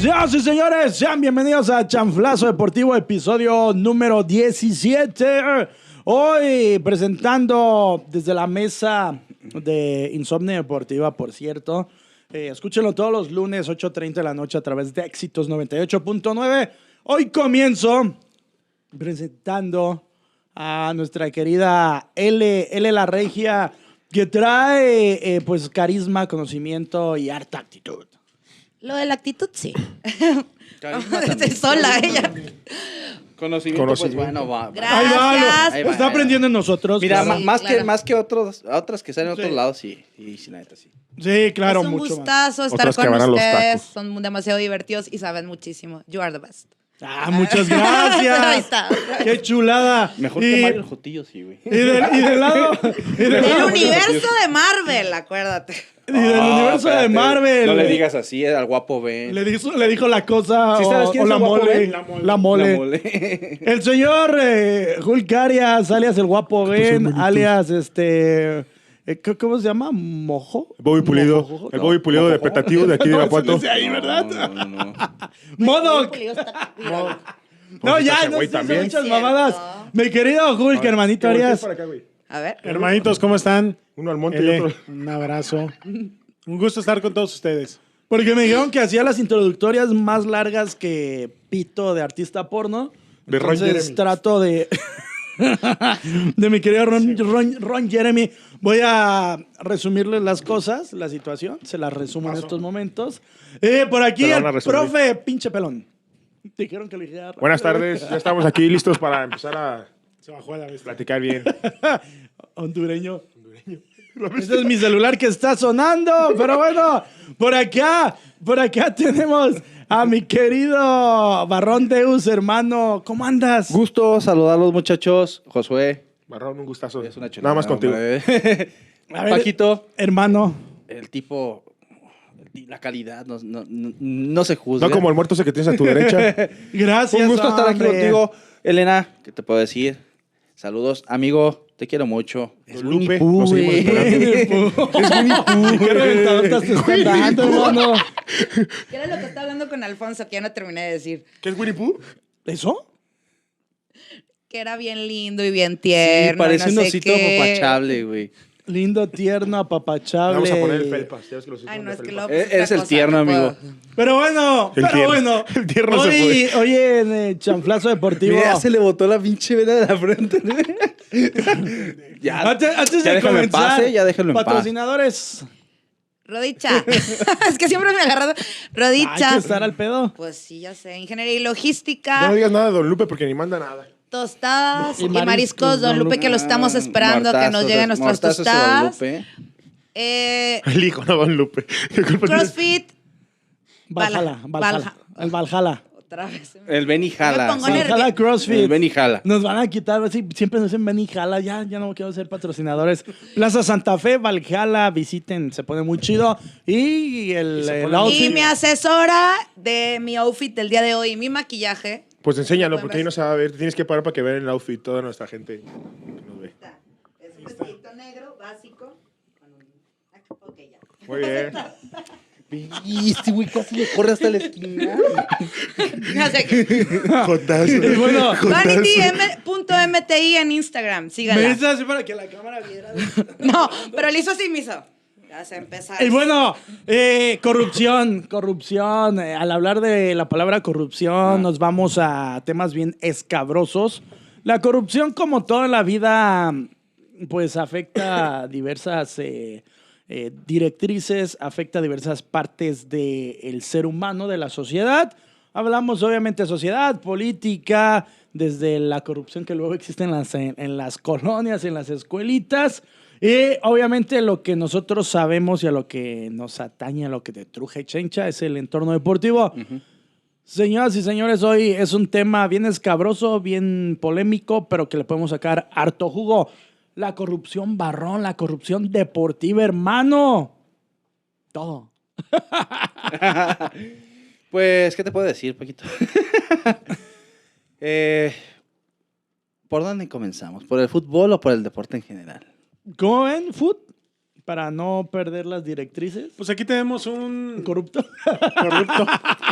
Señoras y señores, sean bienvenidos a Chanflazo Deportivo, episodio número 17. Hoy presentando desde la mesa de Insomnia Deportiva, por cierto. Escúchenlo todos los lunes, 8:30 de la noche a través de Éxitos 98.9. Hoy comienzo presentando a nuestra querida L La Regia, que trae pues carisma, conocimiento y harta actitud. Lo de la actitud, sí. Carisma Estoy sola, ella. Conocimiento, pues bueno, va. Gracias. Ahí va, está aprendiendo en nosotros. Mira, claro. Sí, más claro. que otras que salen en otros Sí. lados, sí. Y sí, la neta, sí. Sí, claro, Es un mucho más. gustazo estar Otras que con van a los ustedes. tacos. Son demasiado divertidos y saben muchísimo. You are the best. Ah, muchas Ahí gracias. está. Qué chulada. Mejor y, que Mario el Jotillo, sí, güey. y del lado. Y del, El universo de Marvel, acuérdate. universo de Espérate, Marvel. No le digas así al guapo Ben. Le dijo la cosa ¿Sí sabes quién o es la el guapo mole. Ben? La mole. La mole. El señor Hulk Arias, alias el guapo Ben, alias ¿cómo se llama? ¿Mojo? Bobby Pulido. Mojo. El Bobby Pulido de Petativo de aquí de No, Irapuato. ese es de ahí, ¿verdad? No. Modoc. No, Pues ya, ese no güey sé, también. muchas Cierto. mamadas. Mi querido Hulk, hermanito Arias. A ver. Hermanitos, ¿cómo están? Uno al monte L, y otro. un abrazo. Un gusto estar con todos ustedes. Porque me dijeron que hacía las introductorias más largas que pito de artista porno. De Ron Entonces Jeremy. trato de... de mi querido Ron Jeremy. Voy a resumirles las cosas, la situación. Se las resumo en estos momentos. Por aquí Te la van a el resumir. profe pinche pelón. Dijeron que lo dijera. Buenas tardes. Ya estamos aquí listos para empezar a Se bajó la vez. platicar bien. Hondureño. Este es mi celular que está sonando, pero bueno, por acá tenemos a mi querido Barrón Deus, hermano. ¿Cómo andas? Gusto saludarlos, muchachos. Josué. Barrón, un gustazo. Es una chulada. Nada más contigo. hombre. A ver, Paquito. hermano. El tipo... La calidad no se juzga. No como el muerto ese que tienes a tu derecha. Gracias. Un gusto estar aquí hombre. contigo. Elena, ¿qué te puedo decir? Saludos, amigo. Te quiero mucho. Es Lupe, Winnie Pooh, lo seguimos güey. esperando. ¿Qué reventadotas te están dando, hermano? ¿Qué era lo que estaba hablando con Alfonso que ya no terminé de decir? ¿Qué es Winnie Pooh? ¿Eso? Que era bien lindo y bien tierno. Sí, parece y un no sé osito qué. apapachable, güey. Lindo, tierno, apapachable. Vamos a poner el felpas. Ya ves que los Ay, son no, de es que felpas. luego pues, Eres otra el cosa, tierno, no puedo. amigo. Pero bueno, El tierno se hoy en Chanflazo Deportivo. Mira, ya se le botó la pinche vena de la frente. ya, Antes ya de déjalo en comenzar, paz, ya déjalo en paz. patrocinadores. Rodicha. Es que siempre me agarrado. Hay Rodicha. que estar al pedo. Pues sí, ya sé. Ingeniería y No logística. digas nada de Don Lupe porque ni manda nada. Tostadas Y y mariscos, mariscos. Don Lupe, que lo estamos esperando que nos lleguen nuestras mortazos de Don tostadas. Lupe. El hijo, no Don Lupe. ¿Qué culpa tienes? CrossFit. Valhalla. Valhalla. El Valhalla. Otra vez. El Benny Jala. Me pongo sí. nerviosa. Valhalla CrossFit. El Benny Jala. Nos van a quitar, sí, siempre nos dicen Benny Jala, ya no quiero ser patrocinadores. Plaza Santa Fe, Valhalla, visiten, se pone muy chido. Y el outfit. Y mi asesora de mi outfit del día de hoy, mi maquillaje. Pues enséñalo Pueden porque ahí ver. no se va a ver. Tienes que parar para que vean el outfit toda nuestra gente que nos ve. Es un vestidito negro, básico. Ok, ya. Muy bien. Y este güey casi le corre hasta la esquina. No sé qué. Jotazo. Y bueno, Vanity.mti en Instagram. me Síganla. dice así para que la cámara viera. No, pero le hizo así, me hizo. Ya se empezó. Y bueno, corrupción. Al hablar de la palabra corrupción, nos vamos a temas bien escabrosos. La corrupción, como toda la vida, pues afecta diversas directrices, afecta diversas partes del ser humano, de la sociedad. Hablamos obviamente de sociedad, política, desde la corrupción que luego existe en las colonias, en las escuelitas. Y obviamente lo que nosotros sabemos y a lo que nos atañe, a lo que te truje chencha, es el entorno deportivo. Señoras y señores, hoy es un tema bien escabroso, bien polémico, pero que le podemos sacar harto jugo. La corrupción, Barrón, la corrupción deportiva, hermano. Todo. Pues, ¿qué te puedo decir, Paquito? ¿Por dónde comenzamos? ¿Por el fútbol o por el deporte en general? ¿Cómo ven? Food. para no perder las directrices. Pues aquí tenemos un Corrupto. corrupto.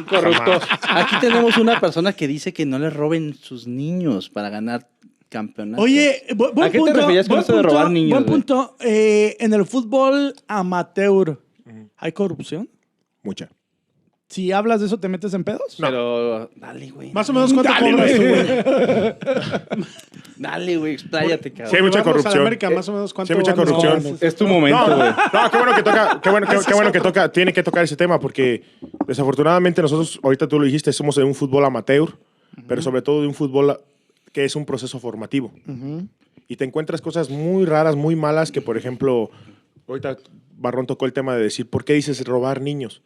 Corrupto. Aquí tenemos una persona que dice que no le roben sus niños para ganar campeonatos. Oye, buen ¿A qué te punto, referías con buen esto de punto, robar niños, Buen güey? punto. En el fútbol amateur, ¿hay corrupción? Mucha. Si hablas de eso, ¿te metes en pedos? Pero dale, güey. Más o menos cuánto Dale, cobras tú, güey. güey. Dale, güey, expláyate, cabrón. Sí, hay mucha Vamos a la corrupción. América, más o menos cuánto Sí, hay mucha andas corrupción. cobrando? Es tu momento, No, güey. no, qué bueno que toca, tiene que tocar ese tema, porque desafortunadamente nosotros, ahorita tú lo dijiste, somos de un fútbol amateur, pero sobre todo de un fútbol que es un proceso formativo. Y te encuentras cosas muy raras, muy malas, que por ejemplo, ahorita Barrón tocó el tema de decir, ¿por qué dices robar niños?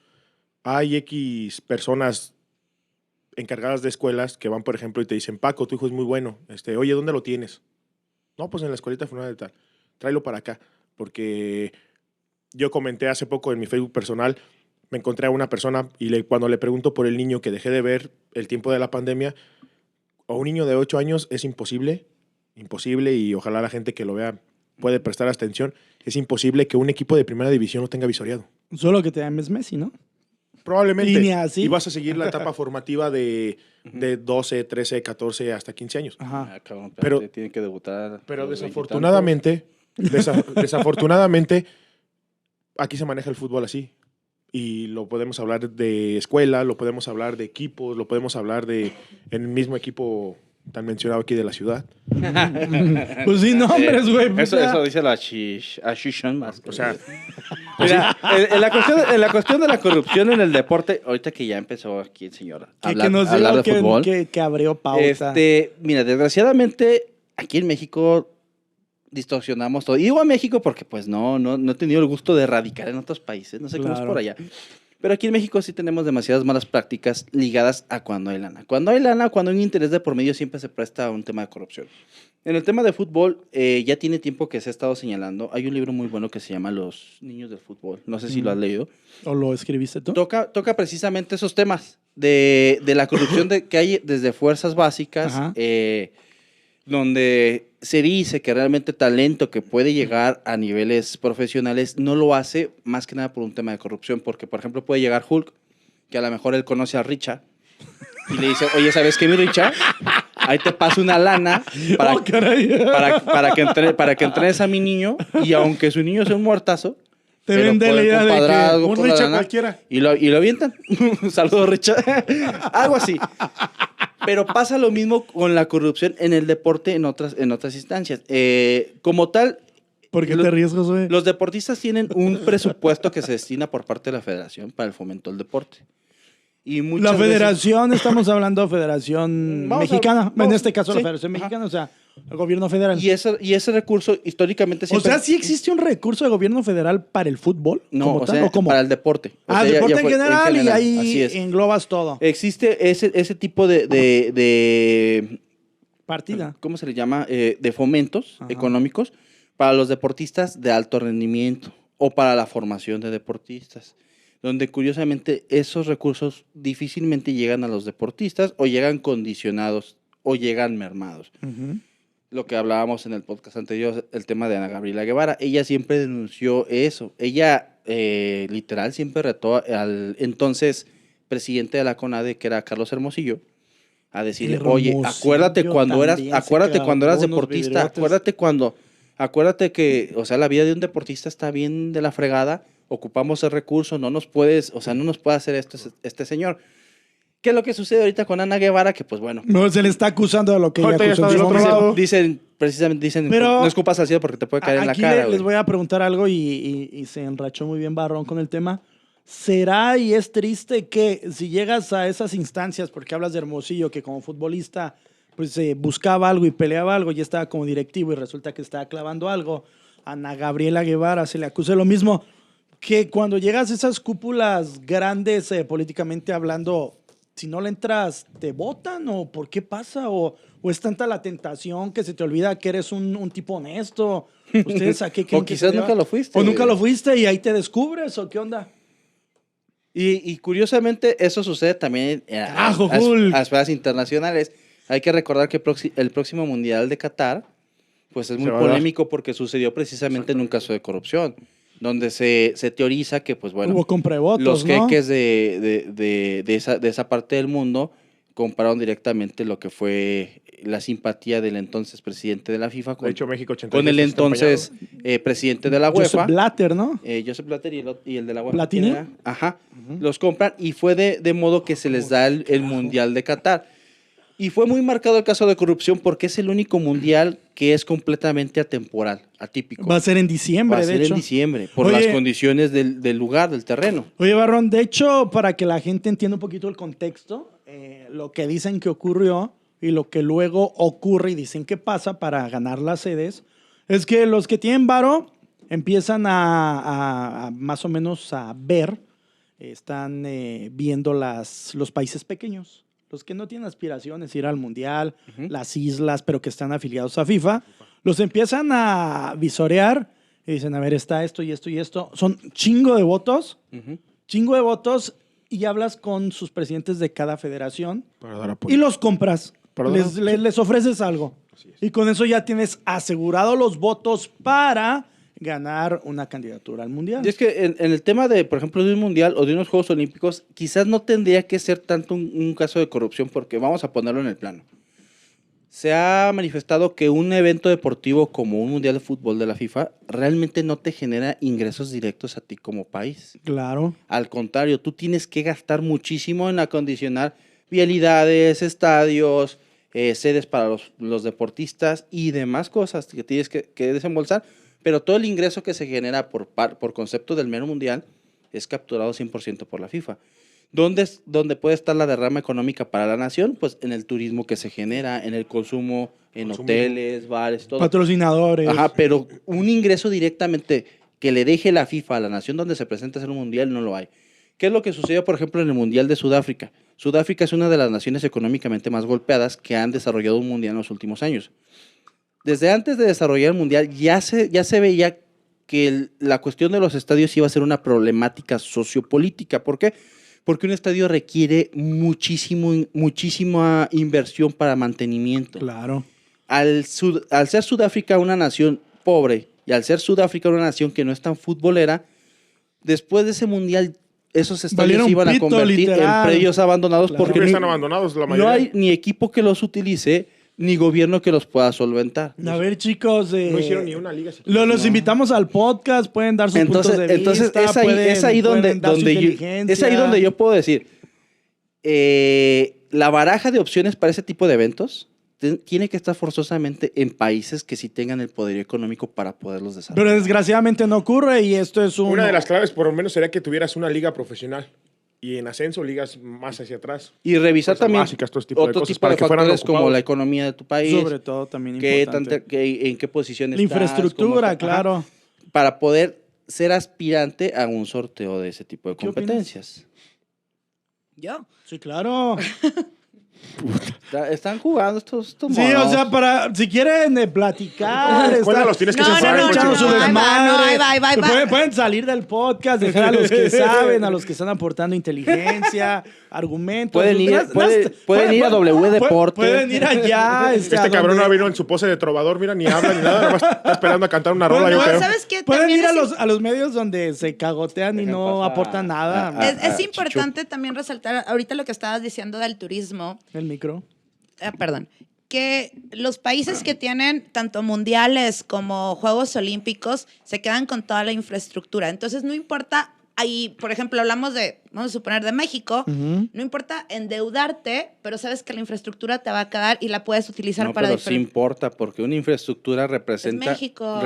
Hay X personas encargadas de escuelas que van, por ejemplo, y te dicen, Paco, tu hijo es muy bueno. Oye, ¿dónde lo tienes? No, pues en la escuelita de tal. Tráelo para acá. Porque yo comenté hace poco en mi Facebook personal, me encontré a una persona y cuando le pregunto por el niño que dejé de ver el tiempo de la pandemia, a un niño de 8 años es imposible, y ojalá la gente que lo vea puede prestar atención, es imposible que un equipo de primera división no tenga visoriado. Solo que te llames Messi, ¿no? Probablemente. Línea así. Y vas a seguir la etapa formativa de 12, 13, 14 hasta 15 años. Ajá. Ah, cabrón, Pero- pero tiene que debutar. Pero a los desafortunadamente, desafortunadamente, aquí se maneja el fútbol así. Y lo podemos hablar de escuela, lo podemos hablar de equipos, lo podemos hablar de en el mismo equipo tan mencionado aquí de la ciudad. Pues sí, nombres, güey. pues ya. Eso dice la Shishon más. O sea, Mira, en la cuestión de la corrupción en el deporte, ahorita que ya empezó aquí el señor a que nos hablar diga de fútbol. que abrió pauta. Mira, desgraciadamente, aquí en México distorsionamos todo. Y digo a México porque pues no he tenido el gusto de radicar en otros países, no sé cómo es Claro. por allá. Pero aquí en México sí tenemos demasiadas malas prácticas ligadas a cuando hay lana. Cuando hay lana, cuando hay un interés de por medio, siempre se presta a un tema de corrupción. En el tema de fútbol, ya tiene tiempo que se ha estado señalando. Hay un libro muy bueno que se llama Los niños del fútbol. No sé si lo has leído. ¿O lo escribiste tú? Toca precisamente esos temas de la corrupción que hay desde fuerzas básicas, Ajá. donde se dice que realmente talento que puede llegar a niveles profesionales no lo hace más que nada por un tema de corrupción, porque por ejemplo puede llegar Hulk, que a lo mejor él conoce a Richa, y le dice, oye, ¿sabes qué, mi Richa? Ahí te paso una lana para, Oh, caray. para que entrenes a mi niño, y aunque su niño sea un muertazo, Te pero vende la por el idea de que compadrazgo, un por la Richa lana, cualquiera. y lo avientan. Saludos, Richa. Algo así. Pero pasa lo mismo con la corrupción en el deporte en otras instancias. Como tal, ¿Por qué te ríes, Josué? los deportistas tienen un presupuesto que se destina por parte de la federación para el fomento del deporte. Y La muchas veces- federación, estamos hablando de federación Vamos a- mexicana, en vamos- este caso la sí, federación ajá. mexicana, o sea, el gobierno federal. y ese recurso históricamente O siempre... sea, ¿sí existe un recurso de gobierno federal para el fútbol? No, como o tal, sea, ¿o cómo? para el deporte. O sea, deporte en fue- general, y Así ahí es. englobas todo. Existe ese tipo de Partida. ¿cómo se le llama? De fomentos Ajá. económicos para los deportistas de alto rendimiento o para la formación de deportistas, donde curiosamente esos recursos difícilmente llegan a los deportistas o llegan condicionados o llegan mermados. Ujú. Lo que hablábamos en el podcast anterior, el tema de Ana Gabriela Guevara, ella siempre denunció eso. Ella literal siempre retó al entonces presidente de la CONADE, que era Carlos Hermosillo, a decirle, oye, Hermosillo acuérdate cuando eras, también se acuérdate cuando eras clavó unos deportista, vidriotes. acuérdate que, o sea, la vida de un deportista está bien de la fregada, ocupamos el recurso, no nos puede hacer esto este señor. ¿Qué es lo que sucede ahorita con Ana Guevara? Que pues bueno, No, se le está acusando de lo que ella Ahorita ya acusó en está su del otro momento. lado. dicen, Pero- no escupas al cielo porque te puede caer en la Aquí cara. les güey. voy a preguntar algo y se enrachó muy bien Barrón con el tema. ¿Será y es triste que si llegas a esas instancias, porque hablas de Hermosillo, que como futbolista pues buscaba algo y peleaba algo, ya estaba como directivo y resulta que estaba clavando algo, a Ana Gabriela Guevara se le acusa lo mismo, que cuando llegas a esas cúpulas grandes políticamente hablando, si no le entras, ¿te votan o por qué pasa? ¿O es tanta la tentación que se te olvida que eres un tipo honesto? ¿Ustedes a qué creen O que quizás se deba? nunca lo fuiste, O nunca güey. lo fuiste y ahí te descubres, ¿o qué onda? Y curiosamente eso sucede también ¡Carajo, Hulk! a esferas internacionales. Hay que recordar que el próximo Mundial de Qatar pues es muy Se va a dar. polémico porque sucedió precisamente en un caso de corrupción. donde se teoriza que, pues bueno, Hubo compra de votos, los ¿no? jeques de esa parte del mundo compraron directamente lo que fue la simpatía del entonces presidente de la FIFA De hecho, México 86 con el está entonces presidente de la UEFA. Joseph Blatter, ¿no? Joseph Blatter y el de la UEFA. ¿Platini? ¿Quién era? Ajá. Los compran y fue de modo que se les da el Mundial de Qatar. Y fue muy marcado el caso de corrupción porque es el único mundial que es completamente atemporal, atípico. Va a ser en diciembre, Va a de ser hecho. en diciembre, por Oye. las condiciones del lugar, del terreno. Oye, Barrón, de hecho, para que la gente entienda un poquito el contexto, lo que dicen que ocurrió y lo que luego ocurre y dicen que pasa para ganar las sedes, es que los que tienen varo empiezan a más o menos a ver, están viendo los países pequeños, los que no tienen aspiraciones, ir al Mundial, las islas, pero que están afiliados a FIFA, los empiezan a visorear y dicen, a ver, está esto y esto y esto. Son chingo de votos, y hablas con sus presidentes de cada federación Para dar apoyo. y los compras. Para dar Les ofreces algo. Y con eso ya tienes asegurado los votos para ganar una candidatura al Mundial. Y es que en el tema de, por ejemplo, de un mundial o de unos Juegos Olímpicos, quizás no tendría que ser tanto un caso de corrupción, porque vamos a ponerlo en el plano. Se ha manifestado que un evento deportivo como un mundial de fútbol de la FIFA realmente no te genera ingresos directos a ti como país. Claro. Al contrario, tú tienes que gastar muchísimo en acondicionar vialidades, estadios, sedes para los deportistas y demás cosas que tienes que desembolsar. Pero todo el ingreso que se genera por concepto del mero mundial es capturado 100% por la FIFA. ¿Dónde puede estar la derrama económica para la nación? Pues en el turismo que se genera, en el consumo, en hoteles, bares, todo. Patrocinadores. Ajá, pero un ingreso directamente que le deje la FIFA a la nación donde se presenta a hacer un mundial no lo hay. ¿Qué es lo que sucedió, por ejemplo, en el Mundial de Sudáfrica? Sudáfrica es una de las naciones económicamente más golpeadas que han desarrollado un mundial en los últimos años. Desde antes de desarrollar el mundial ya se veía que la cuestión de los estadios iba a ser una problemática sociopolítica. ¿Por qué? Porque un estadio requiere muchísima inversión para mantenimiento. Claro. Al ser Sudáfrica una nación pobre y al ser Sudáfrica una nación que no es tan futbolera, después de ese mundial esos estadios Valieron se iban a pito, convertir literal. en predios abandonados Claro. porque Siempre están abandonados la no mayoría. hay ni equipo que los utilice ni gobierno que los pueda solventar. A ver, chicos. No hicieron ni una liga. siquiera. Los invitamos al podcast, pueden dar sus puntos de vista. Entonces es ahí donde yo puedo decir, la baraja de opciones para ese tipo de eventos tiene que estar forzosamente en países que sí tengan el poder económico para poderlos desarrollar. Pero desgraciadamente no ocurre y esto es Una de las claves, por lo menos, sería que tuvieras una liga profesional. Y en ascenso, ligas más hacia atrás. Y revisar Cosas también básicas, todo ese tipo de otro cosas, tipo para de que fueran factores como ocupados. la economía de tu país, sobre todo también importante. en qué posición La estás, infraestructura, cómo claro. ajá, para poder ser aspirante a un sorteo de ese tipo de ¿Qué opinas? competencias. ¿Yo? Sí, claro. Están jugando estos Sí, o sea, si quieren platicar. Cuéntalos, tienes que No, censurar no, el no, coche. echarnos su no, ahí va, desmadre. no, ahí va. Pueden salir del podcast, dejar a los que saben, a los que están aportando inteligencia, argumentos. Pueden ir a W Deporte. Pueden ir allá. Este a cabrón donde- no vino en su pose de trovador, mira, ni habla ni nada, nada más está esperando a cantar una rola, Bueno, yo creo. ¿Sabes qué? Pueden También ir es a los medios donde se cagotean y Dejan no pasar aportan nada. Es importante también resaltar ahorita lo que estabas diciendo del turismo, El micro. perdón, que los países que tienen tanto mundiales como Juegos Olímpicos se quedan con toda la infraestructura. Entonces no importa, ahí, por ejemplo, hablamos vamos a suponer de México, no importa endeudarte, pero sabes que la infraestructura te va a quedar y la puedes utilizar No, para pero sí importa, porque una infraestructura representa México.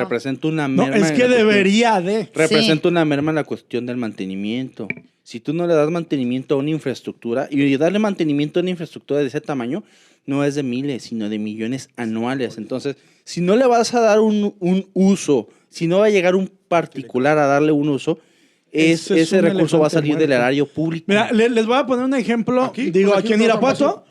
una No, merma. es en que la cuestión- debería de. Representa una merma en la cuestión del mantenimiento. Si tú no le das mantenimiento a una infraestructura, y darle mantenimiento a una infraestructura de ese tamaño, no es de miles, sino de millones anuales. Entonces, si no le vas a dar un uso, si no va a llegar un particular a darle un uso, Ese es ese un recurso va a elefante salir del muerto. erario público. Mira, les voy a poner un ejemplo. Aquí, Digo, pues aquí en aquí Irapuato.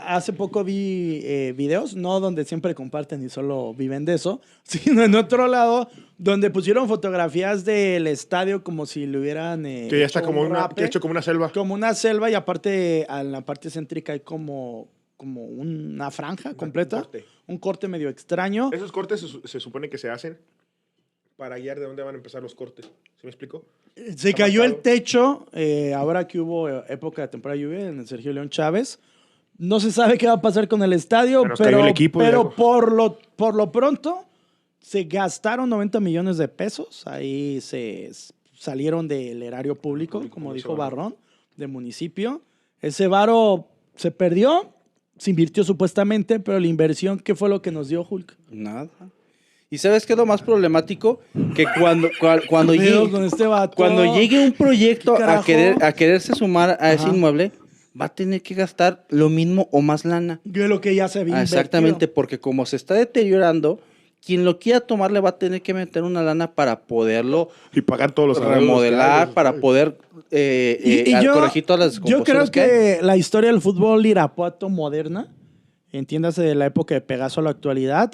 Hace poco vi videos, no donde siempre comparten y solo viven de eso, sino en otro lado, donde pusieron fotografías del estadio como si le hubieran. Que ya está hecho como un rape, hecho como una selva. como una selva, y aparte, en la parte céntrica hay como una franja completa. corte. Un corte medio extraño. Esos cortes se supone que se hacen para guiar de dónde van a empezar los cortes. ¿Sí me explico? Se cayó el techo ahora que hubo época de temporada de lluvia en el Sergio León Chávez. No se sabe qué va a pasar con el estadio, Se nos cayó el equipo, pero Diego. por lo pronto se gastaron 90 millones de pesos. Ahí se salieron del erario público, como dijo Barrón, del municipio. Ese varo se perdió, se invirtió supuestamente, pero la inversión, ¿qué fue lo que nos dio Hulk? Nada. ¿Y sabes qué es lo más problemático? Que cuando Con llegue, este vato. cuando llegue un proyecto ¿Qué carajo? a quererse sumar a ese Ajá. inmueble, va a tener que gastar lo mismo o más lana. De lo que ya se había Exactamente, invertido. porque como se está deteriorando, quien lo quiera tomar le va a tener que meter una lana para poderlo Y pagar todos los arreglos remodelar, que hay. para poder corregir todas las yo creo descomposiciones que hay. que la historia del fútbol irapuato moderna, entiéndase de la época de Pegaso a la actualidad,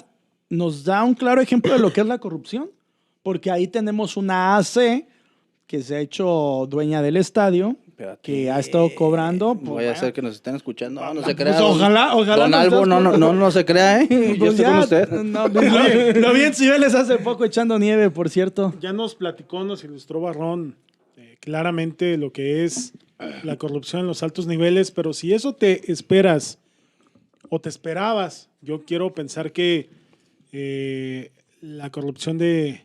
nos da un claro ejemplo de lo que es la corrupción, porque ahí tenemos una AC que se ha hecho dueña del estadio, Espérate. que ha estado cobrando. pues, Voy a bueno, hacer que nos estén escuchando. No, no se pues crea. ojalá Don nos Albo, estás- no se crea, ¿eh? Yo pues estoy ya, con usted. no, pues, lo vi en Cibeles hace poco echando nieve, por cierto. Ya nos platicó, nos ilustró Barrón claramente lo que es la corrupción en los altos niveles, pero si eso te esperas o te esperabas, yo quiero pensar que la corrupción de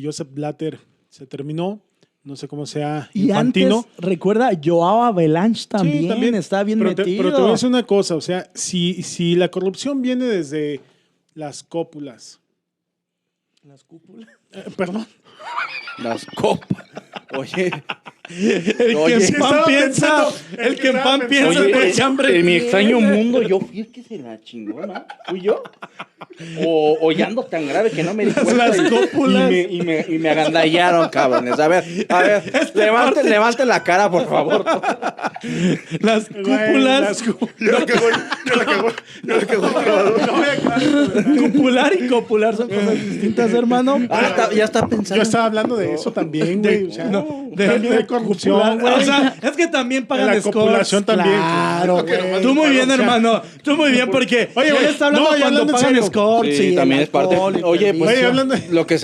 Joseph Blatter se terminó. No sé cómo sea Y Infantino. antes, recuerda, Joao Avalanche también, está bien pero metido. pero te voy a decir una cosa, o sea, si la corrupción viene desde las cópulas. Las cúpulas. Perdón. Las copas. Oye, El Oye, que sí en pan estaba piensa, pensando, el que en pan pensando. piensa oye, te echa hambre. en mi extraño mundo, yo fui el que se la chingó, ¿no? ¿Fui yo? O ya ando tan grave que no me di cuenta. Las cópulas. Y me agandallaron, cabrones. A ver, levanten la cara, por favor. Las cúpulas. Cupular y copular son cosas distintas, hermano. Ya está pensando. Yo estaba hablando de eso también, güey. O sea, también hay corrupción, copular. güey. O sea, es que también pagan En la scores. copulación también. Claro, Claro, güey. Tú muy bien, o sea, hermano. Tú muy bien, porque Oye, él güey, está hablando no, ya cuando hablando en pagan serio. scores. Sí, y también el es parte. alcohol y Oye, pues Oye, hablando-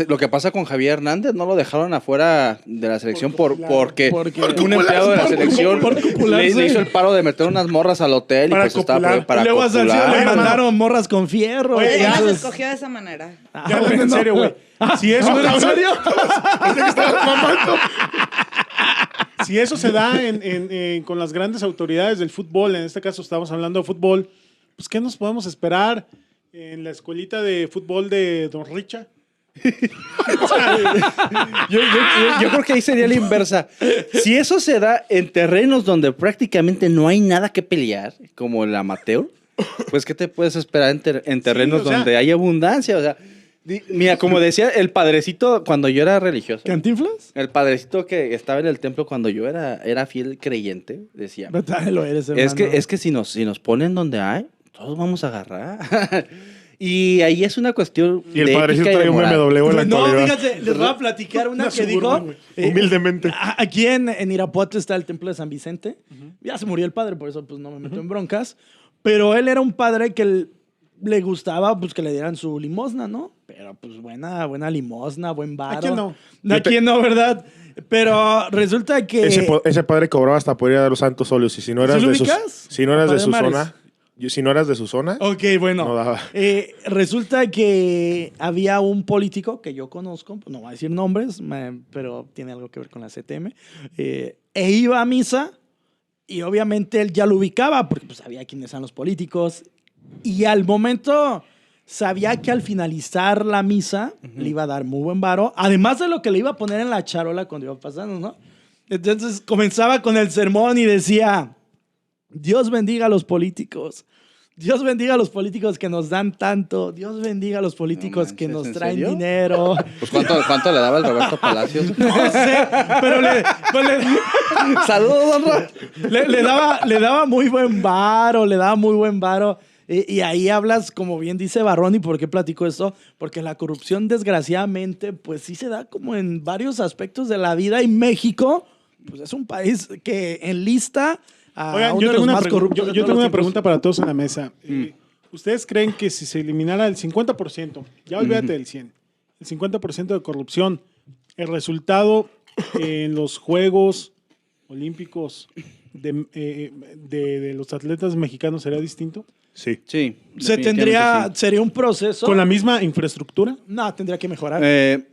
lo que pasa con Javier Hernández, no lo dejaron afuera de la selección porque Porque- un empleado de la selección por copularse. le hizo el paro de meter unas morras al hotel Para y pues estaba copular. para luego a Salcido copular. le hermano. mandaron morras con fierro. Oye, Él ya, las Entonces- escogió de esa manera. Ya hablando en serio, güey. Si eso, ¿En serio? si eso se da con las grandes autoridades del fútbol, en este caso estamos hablando de fútbol, pues ¿qué nos podemos esperar en la escuelita de fútbol de Don Richa? Yo creo que ahí sería la inversa. Si eso se da en terrenos donde prácticamente no hay nada que pelear, como el amateur, pues ¿qué te puedes esperar en terrenos o sea- donde hay abundancia? O sea, mira, como decía el padrecito cuando yo era religioso. ¿Cantinflas? El padrecito que estaba en el templo cuando yo era fiel creyente, decía, Lo eres, hermano. es que si nos ponen donde hay, todos vamos a agarrar. Y ahí es una cuestión Y el de padrecito ética y de trae un moral. BMW en la No, actualidad. fíjate, les voy a platicar una que dijo. Suburban, güey. Humildemente. Aquí en Irapuato está el templo de San Vicente. Ya se murió el padre, por eso pues no me meto en broncas. Pero él era un padre que le gustaba pues que le dieran su limosna, ¿no? Pero pues buena limosna, buen varo. ¿A quién no? ¿A quién no, verdad? Pero resulta que... Ese padre cobraba hasta por ir a dar los santos óleos. Y si no eras ¿Sí lo de sus, ubicas? si no eras de Padre su Mares. zona, si no eras de su zona, Ok, bueno. no daba. Resulta que había un político que yo conozco, no voy a decir nombres, pero tiene algo que ver con la CTM, e iba a misa y obviamente él ya lo ubicaba porque pues, sabía quiénes eran los políticos y al momento sabía que al finalizar la misa le iba a dar muy buen varo, además de lo que le iba a poner en la charola cuando iba pasando, ¿no? Entonces comenzaba con el sermón y decía... Dios bendiga a los políticos. Dios bendiga a los políticos que nos dan tanto. Dios bendiga a los políticos No que manches, nos ¿en traen serio? dinero. Pues ¿cuánto le daba el Roberto Palacios? No sé, pero Saludos, don Ro. le daba muy buen varo, le daba muy buen varo. Y ahí hablas, como bien dice Barrón, ¿y por qué platico esto? Porque la corrupción, desgraciadamente, pues sí se da como en varios aspectos de la vida. Y México, pues es un país que enlista a Oigan, uno yo de tengo los una, más corruptos. yo de tengo todos los una tiempos. pregunta para todos en la mesa. ¿Ustedes creen que si se eliminara el 50%, ya olvídate del 100%, el 50% de corrupción. El resultado en los Juegos Olímpicos de los atletas mexicanos sería distinto. Sí. Sí. ¿Sería un proceso? ¿Con la misma infraestructura? No, tendría que mejorar.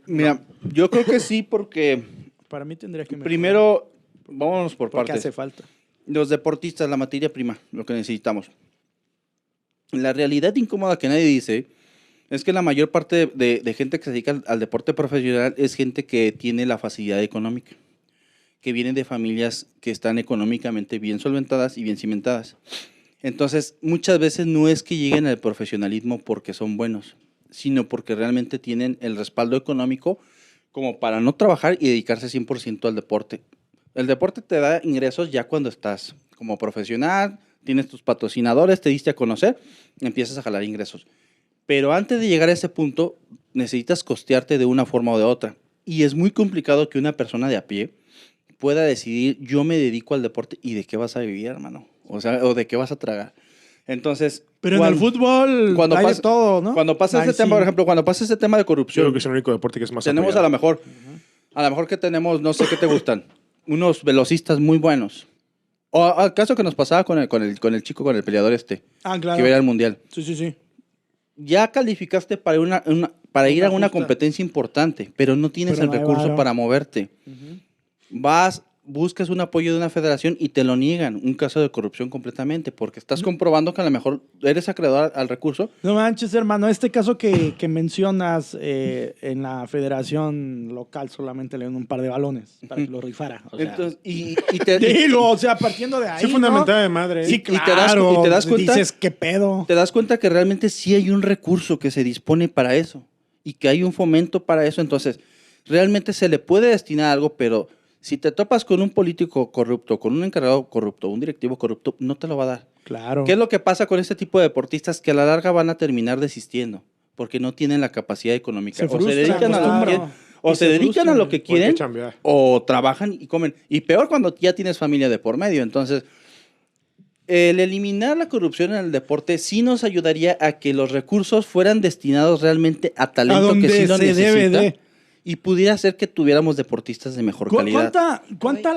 Mira, yo creo que sí, porque Para mí tendría que mejorar. primero, vámonos por porque partes. hace falta. Los deportistas, la materia prima, lo que necesitamos. La realidad incómoda que nadie dice es que la mayor parte de gente que se dedica al deporte profesional es gente que tiene la facilidad económica, que vienen de familias que están económicamente bien solventadas y bien cimentadas. Entonces, muchas veces no es que lleguen al profesionalismo porque son buenos, sino porque realmente tienen el respaldo económico como para no trabajar y dedicarse 100% al deporte. El deporte te da ingresos ya cuando estás como profesional, tienes tus patrocinadores, te diste a conocer, empiezas a jalar ingresos. Pero antes de llegar a ese punto, necesitas costearte de una forma o de otra. Y es muy complicado que una persona de a pie pueda decidir, yo me dedico al deporte y de qué vas a vivir, hermano. O sea, o de qué vas a tragar. Entonces, Pero en el fútbol hay de todo, ¿no? Cuando pasa Ahí ese tema, sí. por ejemplo, cuando pasa ese tema de Yo corrupción, creo que es el único deporte que es más tenemos apoyado. a lo mejor que tenemos, no sé qué te gustan, unos velocistas muy buenos. O al caso que nos pasaba con el chico, con el peleador Ah, claro. que iba a ir al mundial. Sí. Ya calificaste para para ir a una competencia importante, pero no tienes Pero el no hay recurso varo. para moverte. Vas, buscas un apoyo de una federación y te lo niegan. Un caso de corrupción completamente, porque estás comprobando que a lo mejor eres acreedor al recurso. No manches, hermano. Este caso que mencionas en la federación local solamente le dieron un par de balones para que lo rifara. O sea, Entonces, y te, digo, o sea, partiendo de ahí, Sí, fundamentada de madre. Sí, y te das- claro. y te das cuenta- Dices, ¿qué pedo? te das cuenta que realmente sí hay un recurso que se dispone para eso y que hay un fomento para eso. Entonces, realmente se le puede destinar algo, pero si te topas con un político corrupto, con un encargado corrupto, un directivo corrupto, no te lo va a dar. Claro. ¿Qué es lo que pasa con este tipo de deportistas? Que a la larga van a terminar desistiendo porque no tienen la capacidad económica. Se O se frustran, dedican a lo que claro. quieren, o Y se se dedican a frustran. lo que Hay que quieren, chambear. o trabajan y comen. Y peor cuando ya tienes familia de por medio. Entonces, el eliminar la corrupción en el deporte sí nos ayudaría a que los recursos fueran destinados realmente a talento donde que sí lo se necesita debe de. y pudiera hacer que tuviéramos deportistas de mejor calidad. ¿Cuánta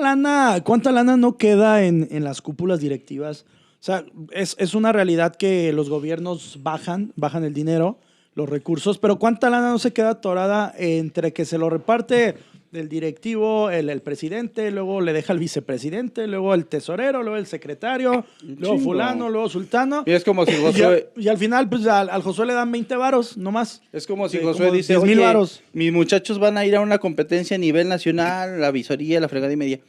lana no queda en las cúpulas directivas? O sea, es una realidad que los gobiernos bajan el dinero, los recursos, pero ¿cuánta lana no se queda atorada entre que se lo reparte el directivo, el presidente, luego le deja al vicepresidente, luego el tesorero, luego el secretario, luego chingo. fulano, luego sultano? Y es como si Y, Josué, y al final, pues al Josué le dan 20 varos, nomás. es como si Sí, Josué como dice, 10,000 oye, varos. mis muchachos van a ir a una competencia a nivel nacional, la visoría, la fregada y media.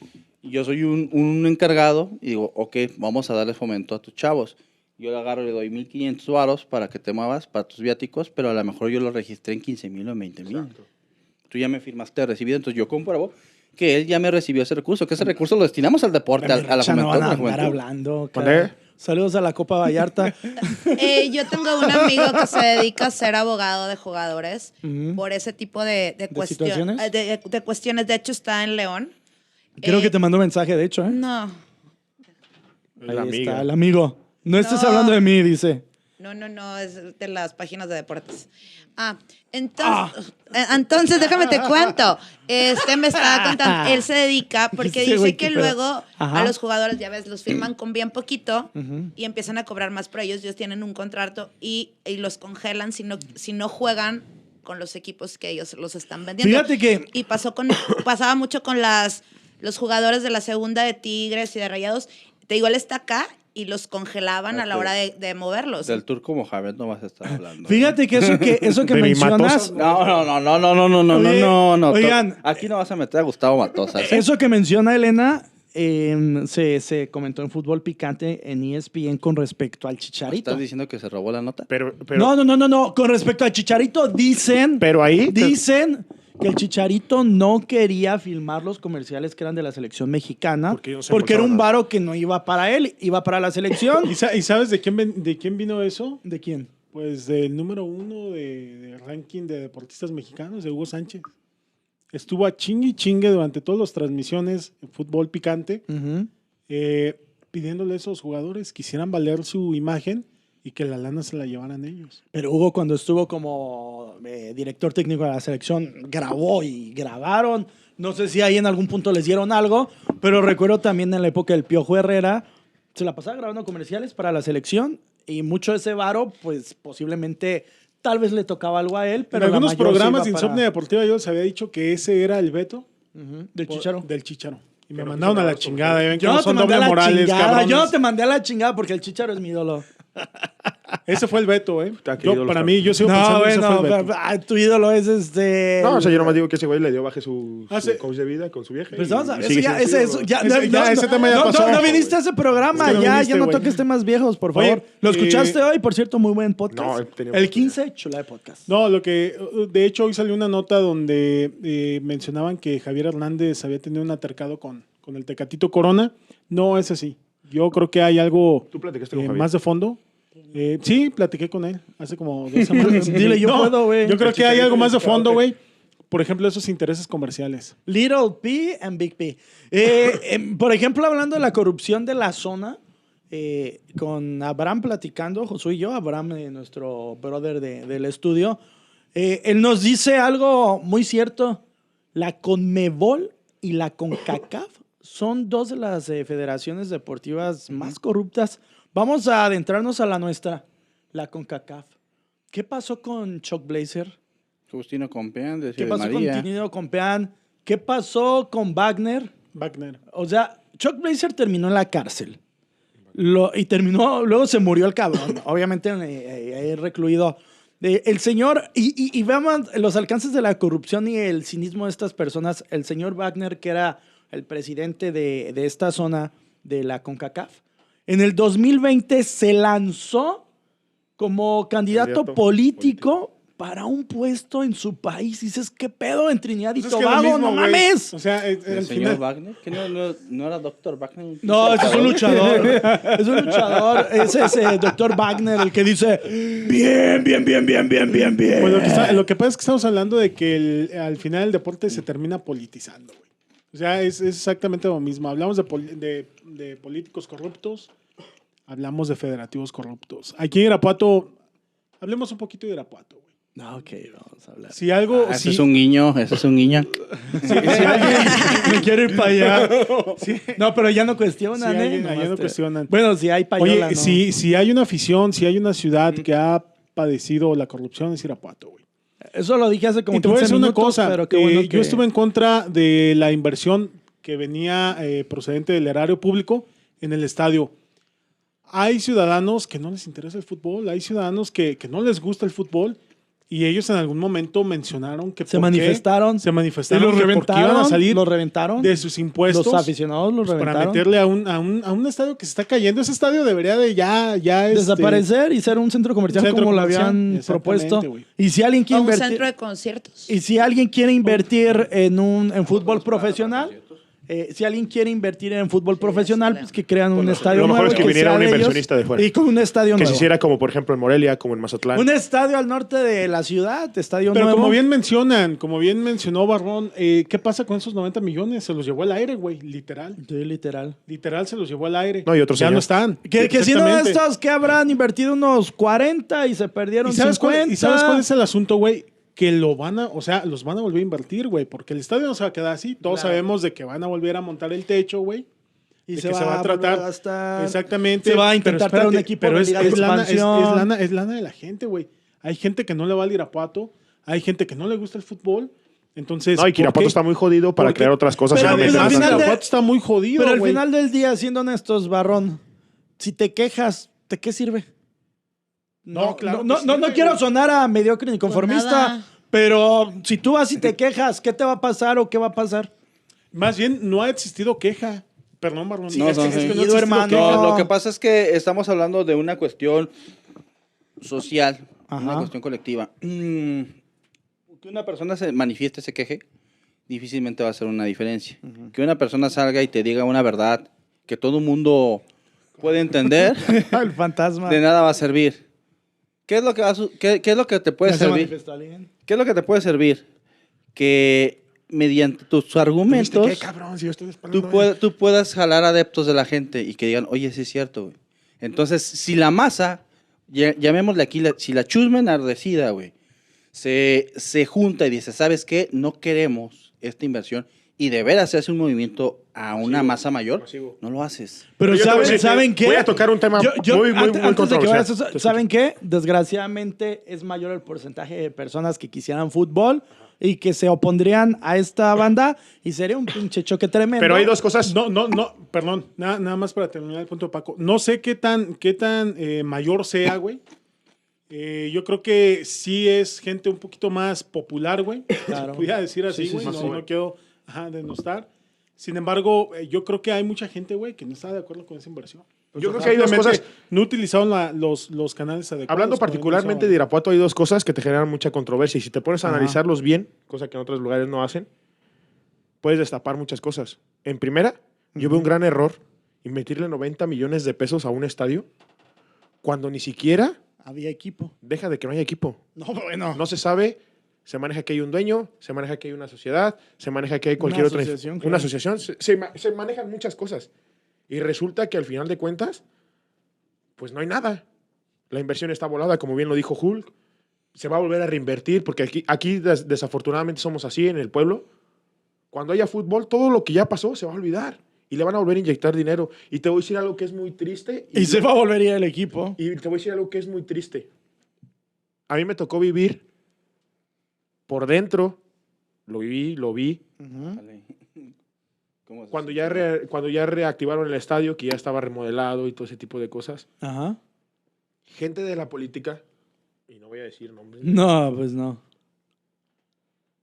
Y yo soy un encargado y digo, ok, vamos a darle fomento a tus chavos. Yo le agarro y le doy 1,500 varos para que te muevas, para tus viáticos, pero a lo mejor yo lo registré en 15,000 o en 20,000. Tú ya me firmaste recibido, entonces yo compruebo que él ya me recibió ese recurso, que ese recurso lo destinamos al deporte, a la Ya no juventud. van a a la andar juventud. hablando. ¿Mande? caray. Saludos a la Copa Vallarta. Yo tengo un amigo que se dedica a ser abogado de jugadores Ujú. por ese tipo de situaciones? de cuestiones. De hecho, está en León. Creo que te mandó mensaje, de hecho. ¿eh? No, Es la Ahí amiga. está, el amigo. No estés No. hablando de mí, dice. no, es de las páginas de deportes. Entonces déjame te cuento. Me estaba contando, él se dedica porque Ese güey, dice qué que pedo. luego Ajá. a los jugadores, ya ves, los firman con bien poquito y empiezan a cobrar más por ellos. Ellos tienen un contrato y los congelan si no juegan con los equipos que ellos los están vendiendo. Fíjate que Y pasaba mucho con los jugadores de la segunda de Tigres y de Rayados. Te digo, él está acá y los congelaban a la Ok. hora de moverlos. Del turco Mohamed no vas a estar hablando. fíjate que eso que De mi mencionas, Matosas, No. Oigan. Aquí no vas a meter a Gustavo Matosas. eso que menciona Elena, se comentó en Fútbol Picante en ESPN con respecto al Chicharito. ¿Estás diciendo que se robó la nota? Pero No. Con respecto al Chicharito, dicen que el Chicharito no quería filmar los comerciales que eran de la selección mexicana Porque no se porque era un embolsaba varo que no iba para él, iba para la selección. ¿Y sabes de quién vino eso? ¿De quién? Pues del número 1 de ranking de deportistas mexicanos, de Hugo Sánchez. Estuvo a chingue y chingue durante todas las transmisiones en Fútbol Picante, Ujú. pidiéndole a esos jugadores que quisieran valer su imagen y que la lana se la llevaran ellos. Pero Hugo, cuando estuvo como director técnico de la selección, grabó y grabaron. No sé si ahí en algún punto les dieron algo, pero recuerdo también en la época del Piojo Herrera, se la pasaba grabando comerciales para la selección y mucho de ese varo, pues posiblemente tal vez le tocaba algo a él, pero en la algunos mayor programas se de iba para- Insomnia Deportiva yo les había dicho que ese era el veto Del Chicharo. del Chicharo. Y me Pero mandaron a la quiso chingada. Ya ven Yo cómo no te son mandé a doble la morales, chingada, cabrones. yo no te mandé a la chingada porque el Chicharo es mi ídolo. Ese fue el veto, ¿eh? Está, qué Yo, ídolos para también. mí, yo sigo No, pensando que ese bueno, fue el veto. tu ídolo es No, o sea, yo nomás digo que ese güey le dio baje su sí. coach de vida con su vieja. Pues y- vamos a y ver, sigue eso ya, siendo ese, su eso, ídolo. ya, Ese tema ya pasó. No viniste a ese programa, Es que no ya viniste, no güey. toques temas viejos, por favor. Oye, ¿Lo escuchaste hoy? Por cierto, muy buen podcast. No, he tenido El oportunidad. 15, chula de podcast. No, de hecho, hoy salió una nota donde mencionaban que Javier Hernández había tenido un altercado con el Tecatito Corona. No es así. Yo creo que hay algo ¿Tú platicaste con Javier? más de fondo. Sí, platiqué con él hace como 2 semanas. Dile, yo puedo, güey. Yo creo El que hay Chicharito algo más de necesitaba, fondo, ok. güey. Por ejemplo, esos intereses comerciales. Little P and Big P. Por ejemplo, hablando de la corrupción de la zona, con Abraham platicando, Josué y yo, Abraham, nuestro brother del estudio, él nos dice algo muy cierto. La CONMEBOL y la CONCACAF son dos de las federaciones deportivas más corruptas. Vamos a adentrarnos a la nuestra, la CONCACAF. ¿Qué pasó con Chuck Blazer? Justino Compeán, de ¿Qué Ciudad pasó María. con Tinido Compeán? ¿Qué pasó con Wagner? Wagner. O sea, Chuck Blazer terminó en la cárcel. Y terminó, luego se murió el cabrón. Obviamente, ahí recluido. El señor, y veamos los alcances de la corrupción y el cinismo de estas personas. El señor Wagner, que era el presidente de esta zona de la CONCACAF, en el 2020 se lanzó como candidato político para un puesto en su país. Y dices, ¿qué pedo en Trinidad y Pues es que lo Tobago? mismo, ¡No güey. mames! O sea, ¿El al señor final, Wagner? ¿Que no era Dr. Wagner? No, ese es un luchador. Es un luchador. Ese es el doctor Wagner, el que dice bien, bien, bien, bien, bien, bien, bien. pues lo que pasa es que estamos hablando de que al final el deporte se termina politizando, güey. O sea, es exactamente lo mismo. Hablamos de políticos corruptos, hablamos de federativos corruptos. Aquí en Irapuato, hablemos un poquito de Irapuato, güey. No, ok, vamos a hablar. Si algo... Ese es un guiño, ese es un guiño. si alguien, Me quiero ir para allá. No, pero ya no cuestionan, Sí, alguien- Nomás allá no cuestionan. Bueno, si hay payola, oye, ¿no? si hay una afición, si hay una ciudad que ha padecido la corrupción, es Irapuato, güey. Eso lo dije hace como Y te voy a 15 decir una minutos, cosa, pero qué bueno que... yo estuve en contra de la inversión que venía procedente del erario público en el estadio. Hay ciudadanos que no les interesa el fútbol, hay ciudadanos que no les gusta el fútbol y ellos en algún momento mencionaron que Se por qué manifestaron. se Y manifestaron los que por qué iban a reventaron, salir los reventaron. de sus impuestos Los aficionados los para reventaron. meterle a un estadio que se está cayendo. Ese estadio debería de ya Desaparecer y ser un centro comercial centro como lo comercial, habían exactamente, propuesto. güey. Y si alguien O quiere un invertir... centro de conciertos. Y si alguien quiere invertir en fútbol profesional, si alguien quiere invertir en fútbol profesional, pues que crean un estadio lo mejor nuevo. es que viniera sea un de ellos, inversionista de fuera. Y con un estadio Que se nuevo. hiciera como, por ejemplo, en Morelia, como en Mazatlán. Un estadio al norte de la ciudad, estadio Pero nuevo. como bien mencionó Barrón, ¿qué pasa con esos 90 millones? Se los llevó al aire, güey, literal. Sí, literal. Literal se los llevó al aire. No, y otro ya señor. no están. Que siendo Exactamente. estos que habrán invertido unos 40 y se perdieron ¿Y sabes 50. ¿Y sabes cuál es el asunto, güey? Que los van a volver a invertir, güey, porque el estadio no se va a quedar así. Todos Claro. sabemos de que van a volver a montar el techo, güey. Y de que se va a tratar. volver a gastar. Exactamente. Se va a intentar Pero traer un espérate, equipo pero de es, liga de es lana, expansión. es lana de la gente, güey. Hay gente que no le va al Irapuato, hay gente que no le gusta el fútbol. Entonces, No, y que ¿por Irapuato qué? está muy jodido para ¿Por qué? crear otras cosas. Pero, en pues, el al Metro. final de- Irapuato está muy jodido, Pero al güey. final del día, siendo honestos, Barrón, si te quejas, ¿de qué sirve? No, claro No, que no sirve, quiero güey. sonar a mediocre ni conformista, nada. pero si tú vas y te quejas, ¿qué te va a pasar o qué va a pasar? Más bien, no ha existido queja. Perdón, Marlon. No, es que no, no ha sí. existido hermano. queja. No, lo que pasa es que estamos hablando de una cuestión social, Ajá. una cuestión colectiva. Que una persona se manifieste, se queje, difícilmente va a hacer una diferencia. Que una persona salga y te diga una verdad que todo el mundo puede entender, El fantasma. de nada va a servir. ¿Qué es lo que, qué es lo que te puede ¿Ya se servir? manifestó alguien? ¿Qué es lo que te puede servir? Que mediante tus ¿Viste argumentos qué, cabrón? Si yo estoy esperando, tú puedas jalar adeptos de la gente y que digan, oye, sí es cierto, güey. Entonces, si la masa llamémosle aquí, si la chusma enardecida, güey, se junta y dice, ¿sabes qué? No queremos esta inversión y de veras se hace un movimiento a una masa mayor, no lo haces. Pero Yo te voy a decir, ¿saben qué? voy a tocar un tema muy antes de que controversial. vayas a eso, ¿saben qué? Desgraciadamente es mayor el porcentaje de personas que quisieran fútbol y que se opondrían a esta banda y sería un pinche choque tremendo. Pero hay dos cosas. No, perdón, nada más para terminar el punto de Paco. No sé qué tan mayor sea, güey. Yo creo que sí es gente un poquito más popular, güey. Claro. Se pudiera decir así, Sí, güey. sí, sí, No quiero denostar. Sin embargo, yo creo que hay mucha gente, güey, que no está de acuerdo con esa inversión. Yo creo que hay dos cosas. No utilizaron los canales adecuados. Hablando como particularmente de Irapuato, hay dos cosas que te generan mucha controversia. Y si te pones a analizarlos bien, cosa que en otros lugares no hacen, puedes destapar muchas cosas. En primera, yo veo un gran error invertirle 90 millones de pesos a un estadio cuando ni siquiera Había equipo. deja de que no haya equipo. No, bueno. No se sabe, se maneja que hay un dueño, se maneja que hay una sociedad, se maneja que hay cualquier otra asociación, una claro. asociación. Se manejan muchas cosas. Y resulta que al final de cuentas, pues no hay nada. La inversión está volada, como bien lo dijo Hulk. Se va a volver a reinvertir, porque aquí desafortunadamente somos así en el pueblo. Cuando haya fútbol, todo lo que ya pasó se va a olvidar. Y le van a volver a inyectar dinero. Y te voy a decir algo que es muy triste. Y se va a volver a ir el equipo. Y te voy a decir algo que es muy triste. A mí me tocó vivir por dentro, lo vi, ¿Cómo es cuando eso? cuando ya reactivaron el estadio, que ya estaba remodelado y todo ese tipo de cosas. Ajá. Gente de la política, y no voy a decir nombres, No, pues no.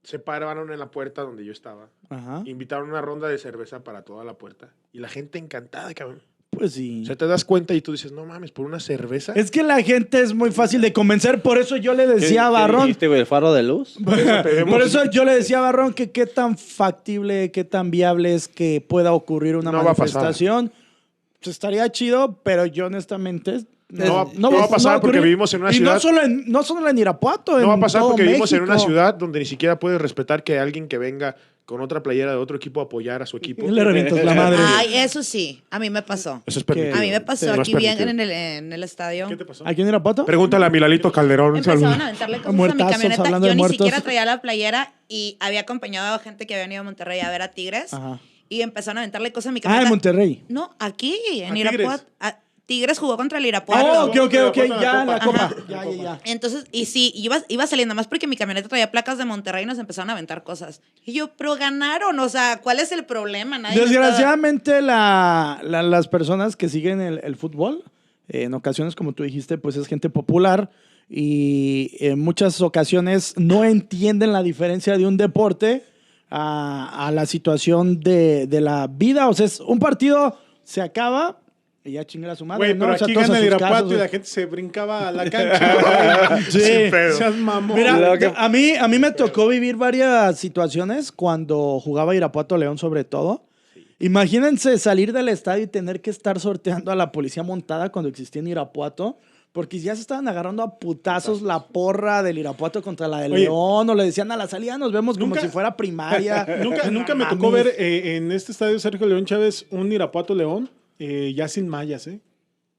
se pararon en la puerta donde yo estaba. Ajá. Invitaron una ronda de cerveza para toda la puerta. Y la gente encantada, cabrón. Pues sí. O sea, te das cuenta y tú dices, no mames, por una cerveza. Es que la gente es muy fácil de convencer, por eso yo le ¿Qué- decía a qué Barrón. dijiste, güey, el faro de luz? Por eso yo le decía a Barrón que qué tan factible, qué tan viable es que pueda ocurrir una No va a pasar. manifestación. Pues estaría chido, pero yo honestamente... No va a pasar porque vivimos en una y ciudad- no solo en Irapuato, No va a en pasar todo porque vivimos en una México. ciudad donde ni siquiera puedes respetar que alguien que venga con otra playera de otro equipo a apoyar a su equipo. Le revientas la madre. Ay, eso sí, a mí me pasó. Eso es permitido. A mí me pasó No es aquí bien permitido. en el estadio. ¿Qué te pasó? ¿Aquí en Irapuato? Pregúntale a Milalito Calderón. un saludo. Empezaron a aventarle cosas a mi Muertazos, camioneta. hablando Yo de ni muertos. siquiera traía la playera y había acompañado a gente que había venido a Monterrey a ver a Tigres. Ajá. Y empezaron a aventarle cosas a mi Ah, camioneta. en Monterrey. No, aquí, en ¿A Irapuato. Tigres? Tigres jugó contra el Irapuato. Oh, ok, ya, en la Ajá. copa. Ya. Entonces, y sí, iba saliendo más porque mi camioneta traía placas de Monterrey y nos empezaron a aventar cosas. Y yo, pero ganaron, o sea, ¿cuál es el problema? Nadie Desgraciadamente, las personas que siguen el fútbol, en ocasiones, como tú dijiste, pues es gente popular y en muchas ocasiones no entienden la diferencia de un deporte a la situación de la vida. O sea, es un partido se acaba y ya chingar a su madre. Güey, ¿no? pero O sea, aquí todos gana a el sus Irapuato casas, y la gente se brincaba a la cancha. Sí. Sin pedo. Seas mamón. Mira, a mí me tocó vivir varias situaciones cuando jugaba Irapuato León sobre todo. Imagínense salir del estadio y tener que estar sorteando a la policía montada cuando existía en Irapuato, porque ya se estaban agarrando a putazos la porra del Irapuato contra la de Oye. León, o le decían a la salida nos vemos como Nunca- si fuera primaria. Nunca me tocó ver en este estadio Sergio León Chávez un Irapuato León ya sin mallas, ¿eh?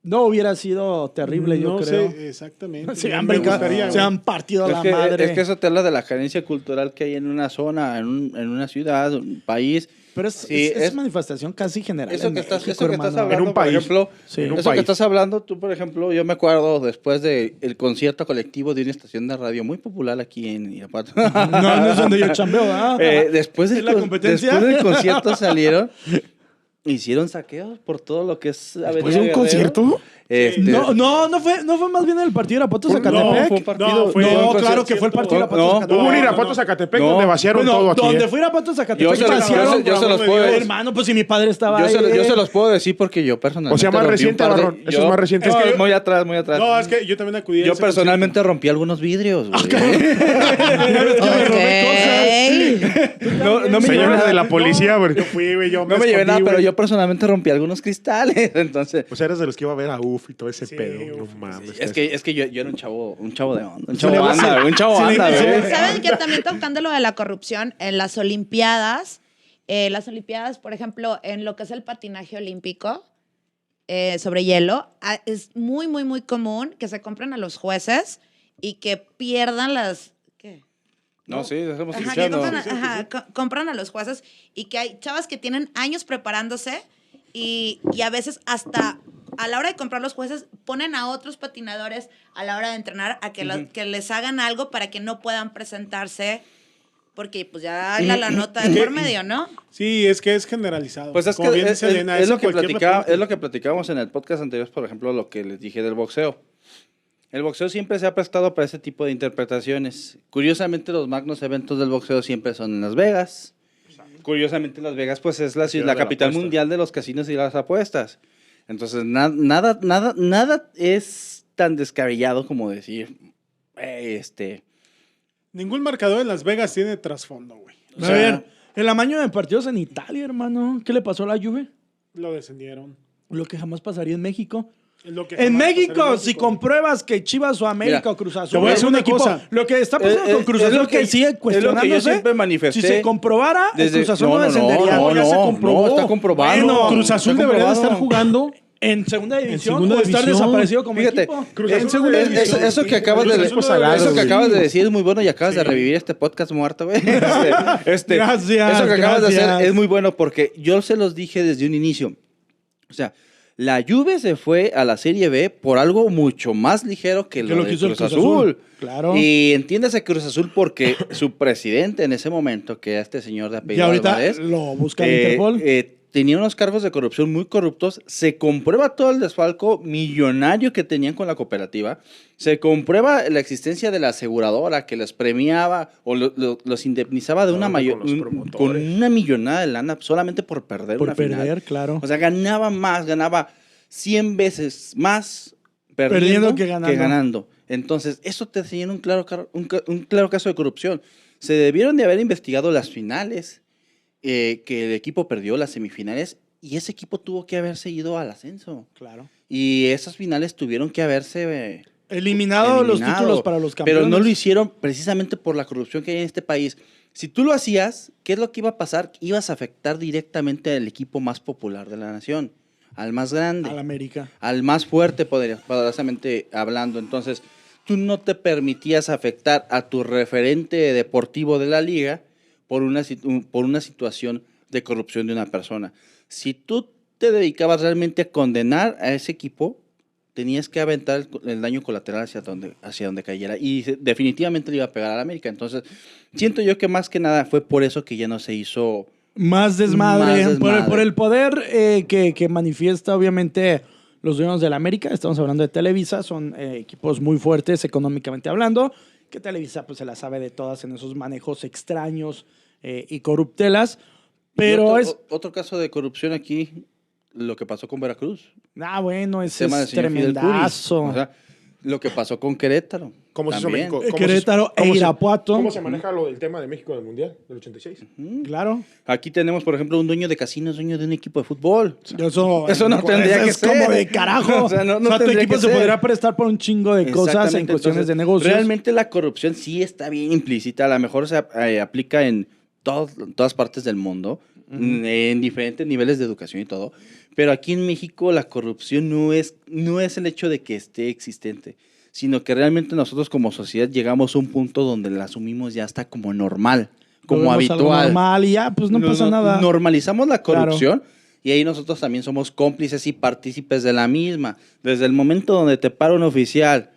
No hubiera sido terrible, yo no creo. sé exactamente. Se han, Me brincado, gustaría, se güey. han partido Es la que, madre. es que eso te habla de la carencia cultural que hay en una zona, en una ciudad, un país. Pero Sí, es manifestación casi general. Eso en que estás, México, eso que estás hermano. hablando, En un país. por ejemplo, Sí. En un eso país. que estás hablando, tú, por ejemplo, yo me acuerdo después del concierto colectivo de una estación de radio muy popular aquí en Irapuato. No es donde yo chambeo, ¿ah? Después, ¿Es la competencia? después del concierto salieron, hicieron saqueos por todo lo que es Avenida ¿Después de un Guerrero. concierto? No fue más bien el partido de Irapuato Zacatepec. No, fue un partido. No, fue- No, un claro que fue el partido de Irapuato No, Zacatepec. Hubo un no, Irapuato no. Zacatepec No. donde vaciaron Bueno, todo aquí. donde fue Irapuato Zacatepec, Yo se los- vaciaron. yo se los puedo decir. Hermano, pues si mi padre estaba ahí. Yo se los puedo decir porque yo personalmente. O sea, más rompí un reciente, par de- Barrón. Eso es más reciente. No, Es que yo- muy atrás, muy atrás. No, es que yo también acudí a Yo ese personalmente rompí algunos vidrios, güey. No me llevé Señores nada. de la policía, güey. Yo fui, güey, yo No me llevé escondí, nada, pero güey. yo personalmente rompí algunos cristales. Entonces, O sea, eres de los que iba a ver a UF y todo ese Sí, pedo. No uf, mames. es que yo era un chavo de onda. Un Sí, chavo le- banda, güey, un chavo sí, banda, sí, güey. sí. ¿Saben que también tocando lo de la corrupción en las Olimpiadas, por ejemplo, en lo que es el patinaje olímpico, sobre hielo, es muy, muy, muy común que se compren a los jueces y que pierdan las... ¿Qué? No, sí, estamos Ajá, que escuchando. compran a los jueces y que hay chavas que tienen años preparándose y a veces hasta a la hora de comprar los jueces ponen a otros patinadores a la hora de entrenar a que, que les hagan algo para que no puedan presentarse porque pues ya hay la nota de por medio, ¿no? Sí, es que es generalizado. Pues es Como que bien es, dice Elena, es en lo que cualquier deporte. es lo que platicábamos en el podcast anterior, por ejemplo, lo que les dije del boxeo. El boxeo siempre se ha prestado para ese tipo de interpretaciones. Curiosamente, los magnos eventos del boxeo siempre son en Las Vegas. Curiosamente, Las Vegas pues es la capital mundial de los casinos y las apuestas. Entonces, nada es tan descabellado como decir, Ningún marcador en Las Vegas tiene trasfondo, güey. A ver, el amaño de partidos en Italia, hermano. ¿Qué le pasó a la Juve? Lo descendieron. Lo que jamás pasaría en México. Lo que En jamás México, pasaría en si México. compruebas que Chivas o América Mira, o Cruz Azul te voy a es decir un una equipo, cosa. lo que está pasando con Cruz es Azul lo que- sigue es lo que yo cuestionándose. siempre manifesté. Si se comprobara, el Cruz Azul no, no, descendería. no, Ya se no, comprobó. no, está comprobado. Bueno, Cruz Azul Está debería de comprobado. estar jugando. En segunda división segunda o estar división. desaparecido como Fíjate, equipo. Cruz Azul En segunda debería de división. ser eso que acabas Cruz de Azul debería eso que ser- acabas de decir es muy bueno y acabas de revivir este podcast muerto, güey. Gracias, Eso que acabas de hacer gracias. es muy bueno porque yo se los dije desde un inicio. O sea, la Juve se fue a la Serie B por algo mucho más ligero que lo que de hizo el Cruz Cruz Azul. Azul. Claro. Y entiéndase Cruz Azul porque su presidente en ese momento, que era este señor de Y apellido ahorita Álvarez, lo busca el Interpol. tenía unos cargos de corrupción muy corruptos. Se comprueba todo el desfalco millonario que tenían con la cooperativa. Se comprueba la existencia de la aseguradora que les premiaba o los indemnizaba de una Con mayor los promotores. con una millonada de lana solamente por perder Por una perder, final. claro. O sea, ganaba 100 veces más perdiendo que ganando. Entonces, eso te enseña un claro caso de corrupción. Se debieron de haber investigado las finales que el equipo perdió, las semifinales, y ese equipo tuvo que haberse ido al ascenso. Claro. Y esas finales tuvieron que haberse Eliminado los títulos para los campeones. pero no lo hicieron precisamente por la corrupción que hay en este país. Si tú lo hacías, ¿qué es lo que iba a pasar? Ibas a afectar directamente al equipo más popular de la nación, al más grande, Al América. al más fuerte, poderosamente hablando. Entonces, tú no te permitías afectar a tu referente deportivo de la liga por una situación de corrupción de una persona. Si tú te dedicabas realmente a condenar a ese equipo, tenías que aventar el daño colateral hacia donde cayera. Y definitivamente le iba a pegar a la América. Entonces, siento yo que más que nada fue por eso que ya no se hizo... Más desmadre. Más desmadre. Por el poder que manifiesta, obviamente, los dueños de la América. Estamos hablando de Televisa. Son equipos muy fuertes económicamente hablando. Que Televisa pues, se la sabe de todas en esos manejos extraños y corruptelas. Pero otro caso de corrupción aquí, lo que pasó con Veracruz. bueno, ese Tema del es señor Fidel Curi. tremendazo. O sea, lo que pasó con Querétaro. ¿Cómo se hizo también. México? Querétaro e Irapuato. ¿Cómo se maneja lo del tema de México del Mundial del 86? Claro. Aquí tenemos, por ejemplo, un dueño de casinos, dueño de un equipo de fútbol. Eso no tendría que es como ser. de carajo. O sea, no tu tendría equipo que se ser. podría prestar por un chingo de cosas en Exactamente. cuestiones de Entonces, negocios. Realmente la corrupción sí está bien implícita. A lo mejor se aplica en todas partes del mundo, en diferentes niveles de educación y todo. Pero aquí en México la corrupción no es el hecho de que esté existente, sino que realmente nosotros como sociedad llegamos a un punto donde la asumimos ya está como normal, Lo como vemos algo habitual. normal y ya, pues no pasa nada. Normalizamos la corrupción y ahí nosotros también somos cómplices y partícipes de la misma. Desde el momento donde te para un oficial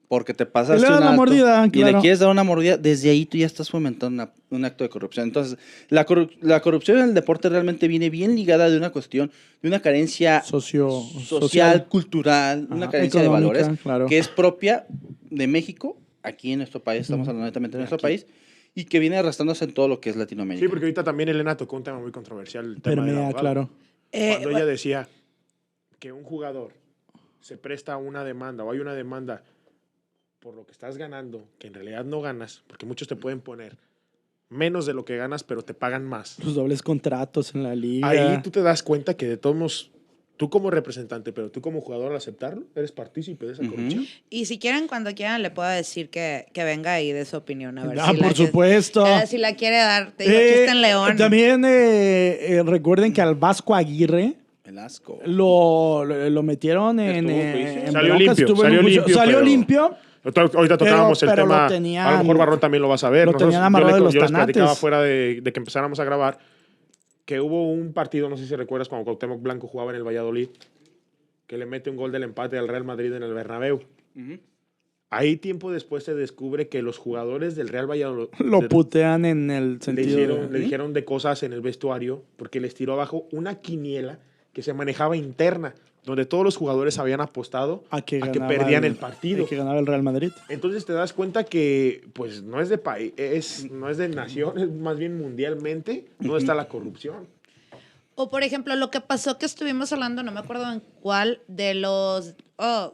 porque te pasaste Y le das un la alto mordida, y claro. le quieres dar una mordida, desde ahí tú ya estás fomentando un acto de corrupción. Entonces, la corrupción en el deporte realmente viene bien ligada de una cuestión, de una carencia social, cultural, una carencia de económica, valores claro. que es propia de México, aquí en nuestro país, estamos hablando netamente de nuestro país, y que viene arrastrándose en todo lo que es Latinoamérica. Sí, porque ahorita también Elena tocó un tema muy controversial. El tema del Permea, abogado. claro. Cuando ella decía que un jugador se presta a una demanda o hay una demanda por lo que estás ganando, que en realidad no ganas, porque muchos te pueden poner menos de lo que ganas, pero te pagan más. Los dobles contratos en la liga. Ahí tú te das cuenta que de todos modos, tú como representante, pero tú como jugador al aceptarlo, eres partícipe de esa corrupción. Y si quieren, cuando quieran, le puedo decir que venga y dé su opinión. A ver Ah, si por supuesto. si la quiere dar. Te digo, aquí está en León. También recuerden que al Vasco Aguirre Velasco. Lo metieron en Salió broncas, limpio, estuvo en salió un juicio- limpio, salió pero- limpio. Ahorita tocábamos el pero tema, lo tenían- a lo mejor Barrón también lo va a saber. lo tenían amarrado de los yo les platicaba tanates. fuera de que empezáramos a grabar que hubo un partido, no sé si recuerdas, cuando Cuauhtémoc Blanco jugaba en el Valladolid, que le mete un gol del empate al Real Madrid en el Bernabéu. Ahí tiempo después se descubre que los jugadores del Real Valladolid Lo putean en el le, sentido le dijeron de cosas en el vestuario porque les tiró abajo una quiniela que se manejaba interna, donde todos los jugadores habían apostado a que, perdían el partido. a que ganaba el Real Madrid. Entonces te das cuenta que pues no es de país, no es de nación, es más bien mundialmente donde está la corrupción. O, por ejemplo, lo que pasó que estuvimos hablando, no me acuerdo en cuál, de los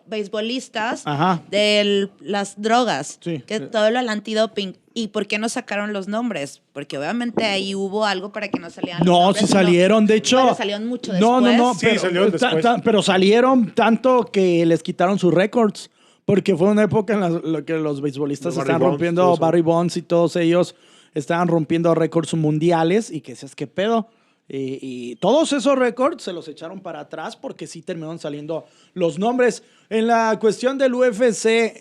beisbolistas, Ajá. de las drogas, Sí. que todo lo del antidoping. ¿Y por qué no sacaron los nombres? Porque obviamente ahí hubo algo para que no salieran los No, nombres. sí salieron, de hecho. Bueno, salieron mucho No, después. Sí, salieron después. pero salieron tanto que les quitaron sus récords. Porque fue una época en la que los beisbolistas Los Barry estaban Bonds, rompiendo, todo eso. Barry Bonds y todos ellos estaban rompiendo récords mundiales y que decías, ¿qué pedo? Y todos esos récords se los echaron para atrás porque sí terminaron saliendo los nombres. En la cuestión del UFC,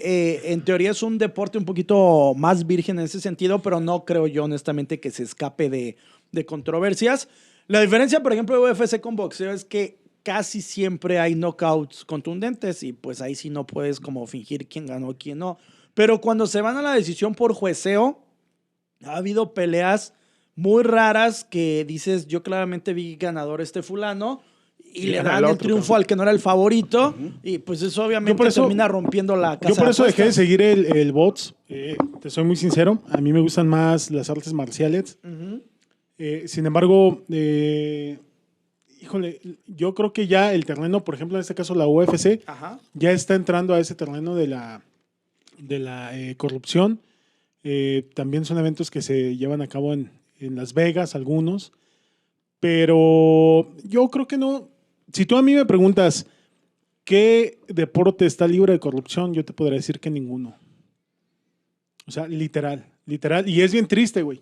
en teoría es un deporte un poquito más virgen en ese sentido, pero no creo yo honestamente que se escape de controversias. La diferencia, por ejemplo, de UFC con boxeo es que casi siempre hay knockouts contundentes y pues ahí sí no puedes como fingir quién ganó, quién no. Pero cuando se van a la decisión por jueceo, ha habido peleas muy raras que dices, yo claramente vi ganador este fulano y le gana dan el el otro, triunfo cabrón. al que no era el favorito y pues eso obviamente Yo por eso- termina rompiendo la casa. Yo por eso dejé de apuestas. seguir el bots. Te soy muy sincero. A mí me gustan más las artes marciales. Sin embargo, híjole, yo creo que ya el terreno, por ejemplo, en este caso la UFC, Ajá. ya está entrando a ese terreno de la corrupción. También son eventos que se llevan a cabo en Las Vegas, algunos. Pero yo creo que no. Si tú a mí me preguntas qué deporte está libre de corrupción, yo te podría decir que ninguno. O sea, literal. Y es bien triste, güey.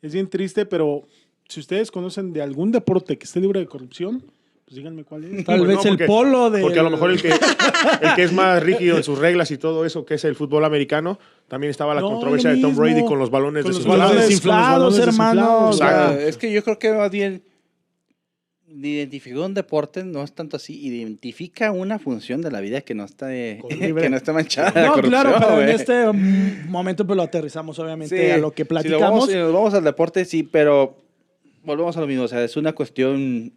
Es bien triste, pero si ustedes conocen de algún deporte que esté libre de corrupción, pues díganme cuál es. Tal Pues vez no, el porque- polo de... Porque a lo mejor el que es más rígido en sus reglas y todo eso, que es el fútbol americano, también estaba la No, controversia lo de Tom mismo. Brady con los balones Con los desinflados. balones desinflados, hermano. desinflados. Exacto. Es que yo creo que más bien identificar un deporte no es tanto así, identifica una función de la vida que no está, que no está manchada de No, corrupción, claro, pero en güey. este momento pues lo aterrizamos obviamente Sí, a lo que Si platicamos. nos vamos al deporte, sí, pero volvemos a lo mismo. O sea, es una cuestión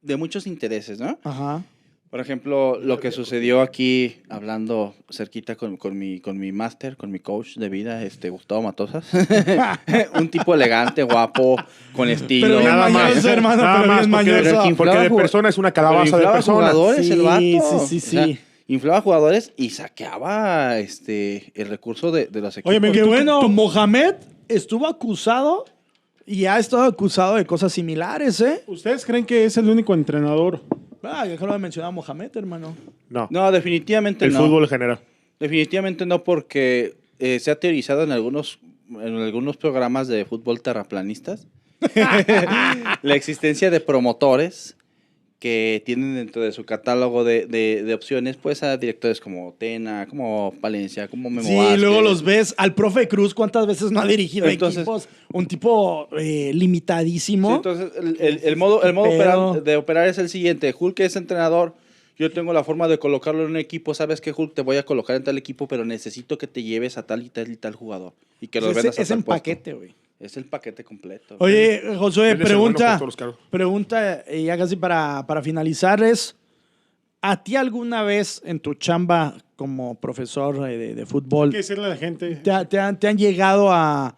de muchos intereses, ¿no? Ajá. Por ejemplo, lo que sucedió aquí, hablando cerquita con mi máster, con mi coach de vida, Gustavo Matosas. Un tipo elegante, guapo, con estilo. Pero bien Nada más, mañoso, hermano, nada pero más, bien porque, mañoso. porque de Inflaba persona es una Pero calabaza de inflaba persona. jugadores, Sí, el vato. sí, sí, O sea, sí. inflaba jugadores y saqueaba el recurso de los equipos. Oye, Que bueno, Mohamed estuvo acusado y ha estado acusado de cosas similares, ¿eh? ¿Ustedes creen que es el único entrenador? Ah, ya acabo de mencionar a Mohamed, hermano. No, No, definitivamente el no. fútbol en general. Definitivamente no, porque se ha teorizado en algunos programas de fútbol terraplanistas la existencia de promotores que tienen dentro de su catálogo de opciones pues a directores como Tena, como Palencia, como Memo Sí, Vázquez. luego los ves. Al profe Cruz, ¿cuántas veces no ha dirigido Entonces- equipos? Un tipo limitadísimo. Sí, entonces, el modo Pero- de operar es el siguiente. Hulk es entrenador. Yo tengo la forma de colocarlo en un equipo. Sabes que Hulk te voy a colocar en tal equipo, pero necesito que te lleves a tal y tal y tal jugador. Y que los vendas a es tal en puesto. paquete, güey. Es el paquete completo. Oye, Josué, Él es el bueno pregunta, con todos los carros. pregunta, ya casi para finalizar, es, ¿a ti alguna vez en tu chamba como profesor de fútbol ¿Qué decirle a la gente? te han llegado a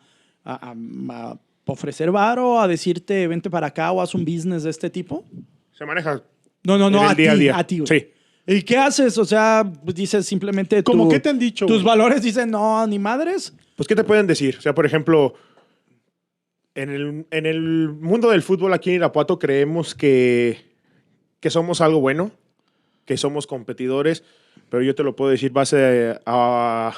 ofrecer varo, a decirte vente para acá o haz un business de este tipo? Se maneja No, en el a día a ti, día. a ti, güey. Sí. ¿Y qué haces? O sea, pues dices simplemente ¿Cómo qué te han dicho, tus güey? valores dicen no, ni madres. Pues, ¿qué te pueden decir? O sea, por ejemplo, en el mundo del fútbol aquí en Irapuato creemos que somos algo bueno, que somos competidores, pero yo te lo puedo decir base a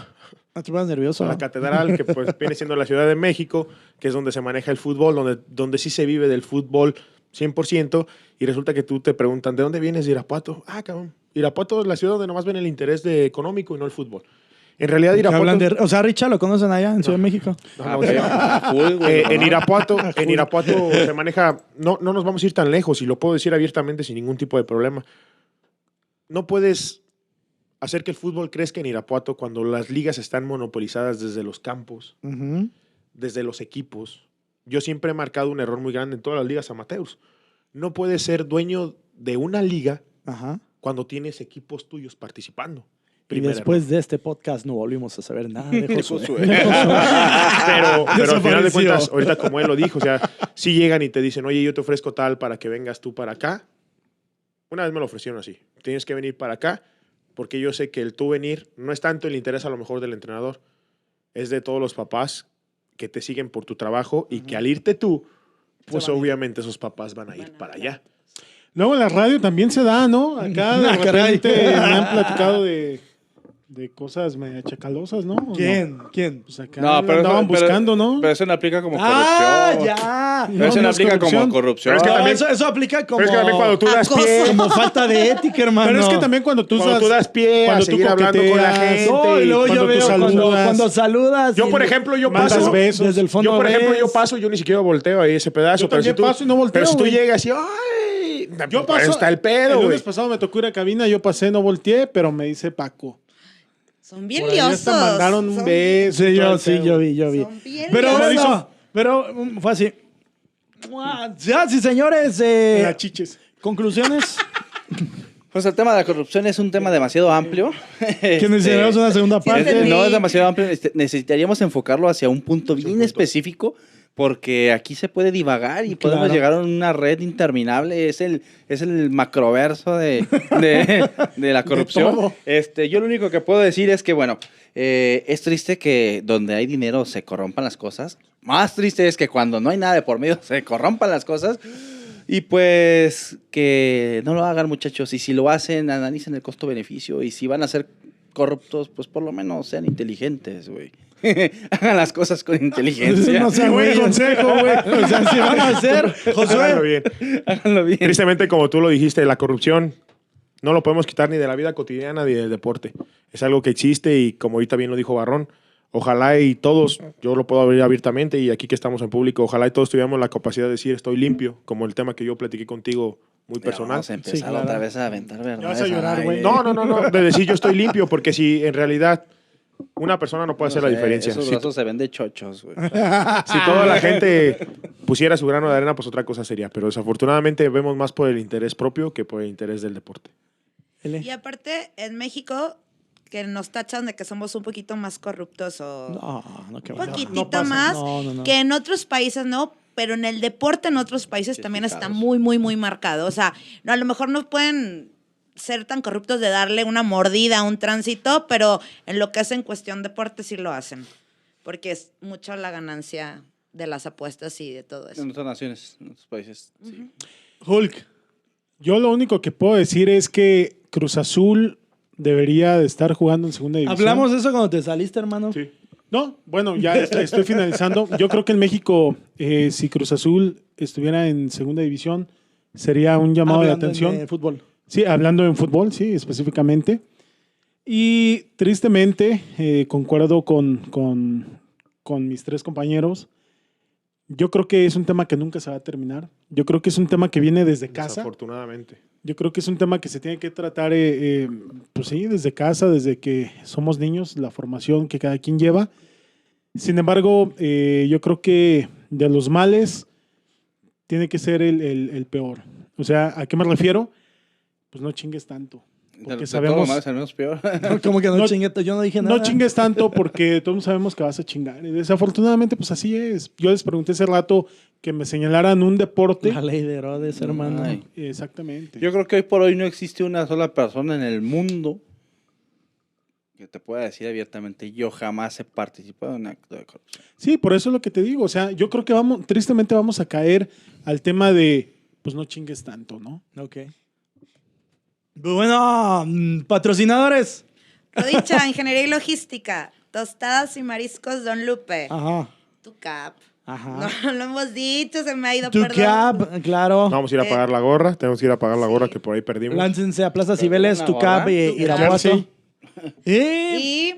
No te pones nervioso. la catedral, que pues viene siendo la Ciudad de México, que es donde se maneja el fútbol, donde sí se vive del fútbol 100%, y resulta que tú te preguntan, ¿de dónde vienes? De Irapuato. Ah, cabrón. Irapuato es la ciudad donde nomás ven el interés económico y no el fútbol. En realidad, Irapuato... O sea, Richa, ¿lo conocen allá en Ciudad de México? En Irapuato se maneja... No nos vamos a ir tan lejos, y lo puedo decir abiertamente sin ningún tipo de problema. No puedes hacer que el fútbol crezca en Irapuato cuando las ligas están monopolizadas desde los campos, desde los equipos. Yo siempre he marcado un error muy grande en todas las ligas amateurs. No puedes ser dueño de una liga cuando tienes equipos tuyos participando. Y después de este podcast no volvimos a saber nada de Josué. Pero al final de cuentas, ahorita como él lo dijo, o sea, si llegan y te dicen, oye, yo te ofrezco tal para que vengas tú para acá. Una vez me lo ofrecieron así. Tienes que venir para acá porque yo sé que el tú venir no es tanto el interés a lo mejor del entrenador, es de todos los papás que te siguen por tu trabajo y que al irte tú, pues obviamente esos papás van a ir para allá. Luego en la radio también se da, ¿no? Acá de repente me han platicado de cosas medio chacalosas, ¿no? ¿Quién? No? ¿Quién? Pues acá No, pero andaban buscando, ¿no? Pero eso no aplica como ¡Ah, corrupción. ya! Pero eso no aplica como corrupción. Pero es que No, también- eso aplica como... Pero es que también cuando tú das pie, como falta de ética, hermano. Pero es que también cuando tú das pie a cuando tú seguir hablando con la coqueteas, gente. No, y luego cuando yo tú veo saludas. cuando saludas... Yo, y por ejemplo, yo mandas paso... besos. desde el fondo Yo, por ejemplo, ves. yo paso, yo ni siquiera volteo ahí ese pedazo. Yo Pero si también tú, paso y no volteo, pero si tú güey. llegas y... ¡Ay! Yo Pues paso. está el pedo, El güey. lunes pasado me tocó ir a cabina, yo pasé, no volteé, pero me dice Paco. Son bien Por ahí liosos. hasta mandaron un Son- beso. Sí, y todo el sí, pedo. yo vi. Son bien Pero liosos. eso, pero fue así. Ya, sí, señores. Las chiches. Conclusiones. Pues el tema de la corrupción es un tema demasiado amplio. Que necesitamos una segunda parte. entendí. No es demasiado amplio. Necesitaríamos enfocarlo hacia un punto bien específico, porque aquí se puede divagar y podemos Claro. llegar a una red interminable. Es el macroverso de la corrupción. todo. Yo lo único que puedo decir es que, bueno, es triste que donde hay dinero se corrompan las cosas. Más triste es que cuando no hay nada de por medio se corrompan las cosas. Y pues que no lo hagan, muchachos. Y si lo hacen, analicen el costo-beneficio. Y si van a ser corruptos, pues por lo menos sean inteligentes, güey. Hagan las cosas con inteligencia. No sean Buen güeyes. consejo, güey. O sea, si van a hacer, Háganlo Josué. bien. Háganlo bien. Tristemente, como tú lo dijiste, la corrupción no lo podemos quitar ni de la vida cotidiana ni del deporte. Es algo que existe y como ahorita bien lo dijo Barrón, ojalá y todos, yo lo puedo abrir abiertamente y aquí que estamos en público, ojalá y todos tuviéramos la capacidad de decir estoy limpio, como el tema que yo platiqué contigo muy personal. Vamos a empezar Sí, claro. otra vez a aventar verdades. Ya vas a llorar, al güey. aire. No, de decir yo estoy limpio, porque si en realidad una persona no puede hacer la diferencia. Esos Si, brazos se ven de chochos, güey. si toda la gente pusiera su grano de arena, pues otra cosa sería. Pero desafortunadamente vemos más por el interés propio que por el interés del deporte. Y aparte, en México, que nos tachan de que somos un poquito más corruptos o No, qué un bueno. poquitito no pasa. más No. que en otros países, ¿no? Pero en el deporte en otros países también está fijados. muy, muy, muy marcado. O sea, no, a lo mejor no pueden ser tan corruptos de darle una mordida a un tránsito, pero en lo que es en cuestión deporte sí lo hacen. Porque es mucho la ganancia de las apuestas y de todo eso. En otras naciones, en otros países. Sí. Hulk. Yo lo único que puedo decir es que Cruz Azul debería de estar jugando en segunda división. Hablamos de eso cuando te saliste, hermano. Sí. No, bueno, ya estoy finalizando. Yo creo que en México, si Cruz Azul estuviera en segunda división, sería un llamado Hablando de atención. de fútbol. Sí, hablando en fútbol, sí, específicamente. Y tristemente, concuerdo con mis tres compañeros. Yo creo que es un tema que nunca se va a terminar. Yo creo que es un tema que viene desde casa. Desafortunadamente. Yo creo que es un tema que se tiene que tratar, pues sí, desde casa, desde que somos niños, la formación que cada quien lleva. Sin embargo, yo creo que de los males tiene que ser el peor. O sea, ¿a qué me refiero? Pues no chingues tanto. Porque De sabemos... todo lo malo, sabemos peor. Como que no, No- chinguete, yo no dije nada. No chingues tanto porque todos sabemos que vas a chingar. Y desafortunadamente, pues así es. Yo les pregunté hace rato que me señalaran un deporte. La ley de Herodes, hermano. Ay. Exactamente. Yo creo que hoy por hoy no existe una sola persona en el mundo que te pueda decir abiertamente, yo jamás he participado en un acto de corrupción. Sí, por eso es lo que te digo. O sea, yo creo que tristemente vamos a caer al tema de, pues no chingues tanto, ¿no? Ok. Pues bueno, patrocinadores. Rodicha, Ingeniería y Logística. Tostadas y Mariscos Don Lupe. Ajá. Tu cap. Ajá. No lo hemos dicho, se me ha ido, Tu perdón. Cap, claro. Vamos a ir a pagar la gorra. Tenemos que ir a pagar la gorra que por ahí perdimos. Láncense a Plaza Cibeles, una Tu Cap gorra, y tu Irapuato. jersey. Y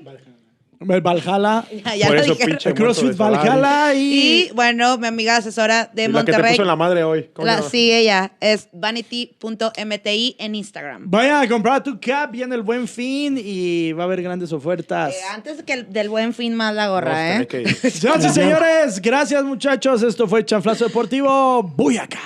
Y el Valhalla. ya Por lo eso, dijeron. pinche El CrossFit muerto de Solari. Valhalla y... Y bueno, mi amiga asesora de Y la que te Monterrey. puso en la madre hoy. ¿Cómo se llama? Sí, ella es vanity.mti en Instagram. Vayan a comprar Tu Cap, viene el Buen Fin y va a haber grandes ofertas. Antes que del Buen Fin más la gorra, Vamos a tener que ir. Señoras y señores, gracias muchachos. Esto fue Chanflazo Deportivo. ¡Buyacá!